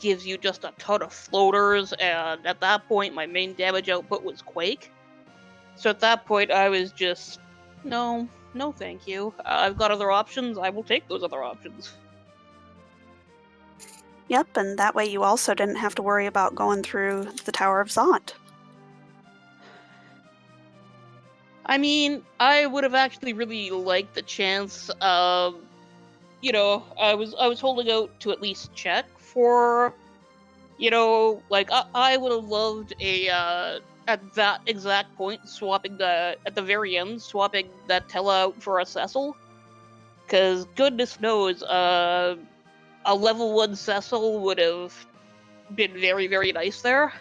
gives you just a ton of floaters, and at that point my main damage output was Quake. So at that point I was just, no thank you. I've got other options, I will take those other options. Yep, and that way you also didn't have to worry about going through the Tower of Zont. I mean, I would have actually really liked the chance of, I was holding out to at least check for, like I would have loved a at that exact point swapping at the very end swapping that Tella out for a Cecil, because goodness knows a level 1 Cecil would have been very, very nice there.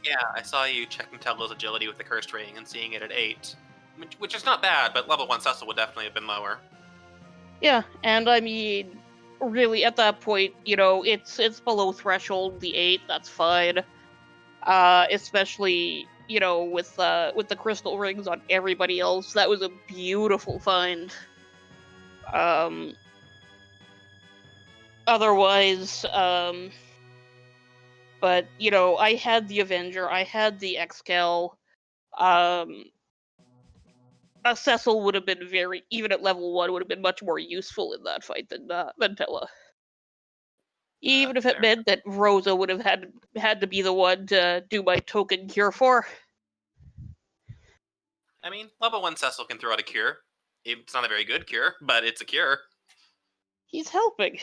Yeah, I saw you checking Tella's agility with the Cursed Ring and seeing it at 8, which is not bad, but level 1 Cecil would definitely have been lower. Yeah, and I mean, really, at that point, it's below threshold, the 8, that's fine. Especially, with the crystal rings on everybody else, that was a beautiful find. Otherwise, but, I had the Avenger, I had the Excal, a Cecil would have been even at level 1, would have been much more useful in that fight than Tella. Even if it Fair. meant that Rosa would have had to be the one to do my token cure for. I mean, level 1 Cecil can throw out a cure. It's not a very good cure, but it's a cure. He's helping.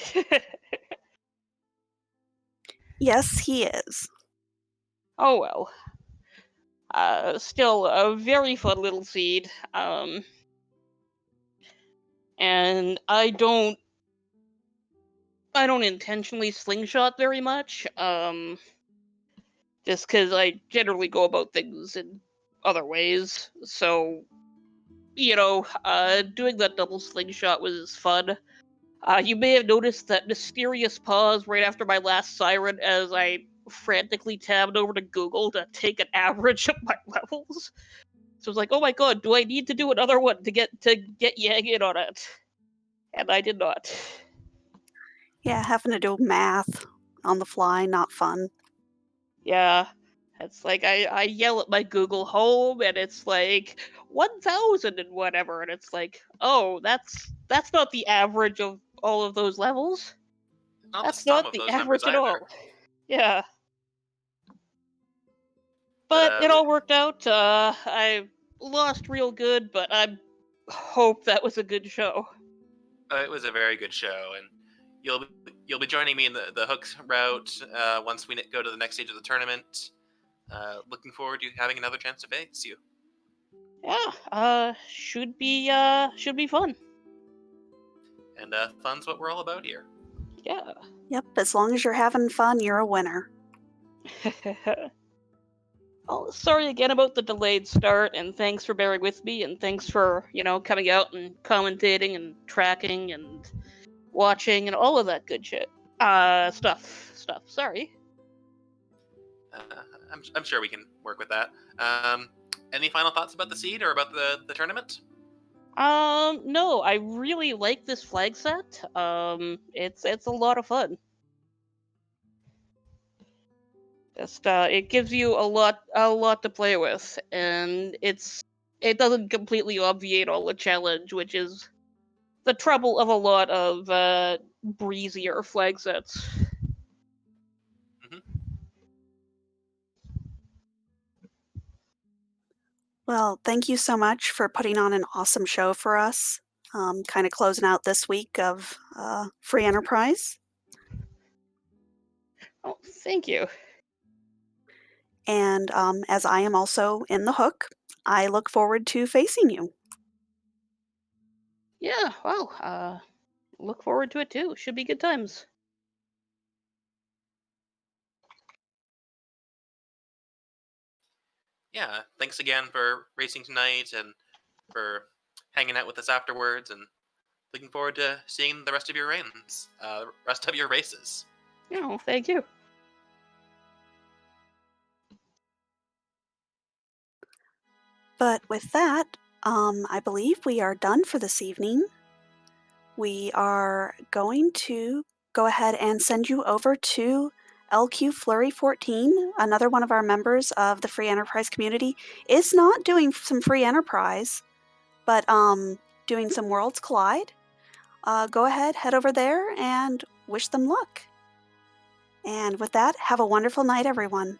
Yes, he is. Oh well. Still a very fun little seed. And I don't intentionally slingshot very much. Just because I generally go about things in other ways. So, doing that double slingshot was fun. You may have noticed that mysterious pause right after my last siren as I frantically tabbed over to Google to take an average of my levels. So I was like, oh my god, do I need to do another one to get Yang in on it? And I did not. Yeah, having to do math on the fly, not fun. Yeah. It's like I yell at my Google Home and it's like 1,000 and whatever, and it's like, oh, that's not the average of all of those levels. Not the That's sum not of the those numbers average at either. all. Yeah. But, But it all worked out. I lost real good, but I hope that was a good show. it was a very good show, and you'll be joining me in the hooks route once we go to the next stage of the tournament. Looking forward to having another chance to face you. Yeah, should be fun. And fun's what we're all about here. Yeah. Yep, as long as you're having fun, you're a winner. Oh, sorry again about the delayed start, and thanks for bearing with me, and thanks for, coming out and commentating and tracking and watching and all of that good shit. Stuff. Sorry. I'm sure we can work with that. Any final thoughts about the seed or about the tournament? No, I really like this flag set. It's a lot of fun. Just it gives you a lot to play with, and it doesn't completely obviate all the challenge, which is the trouble of a lot of breezier flag sets. Mm-hmm. Well, thank you so much for putting on an awesome show for us. Kind of closing out this week of Free Enterprise. Oh, thank you. And as I am also in the hook, I look forward to facing you. Yeah, well, look forward to it too. Should be good times. Yeah, thanks again for racing tonight and for hanging out with us afterwards, and looking forward to seeing the rest of your rest of your races. Oh, thank you. But with that, I believe we are done for this evening. We are going to go ahead and send you over to LQ Flurry 14, another one of our members of the free enterprise community, is not doing some free enterprise, but doing some Worlds Collide. Go ahead, head over there, and wish them luck. And with that, have a wonderful night, everyone.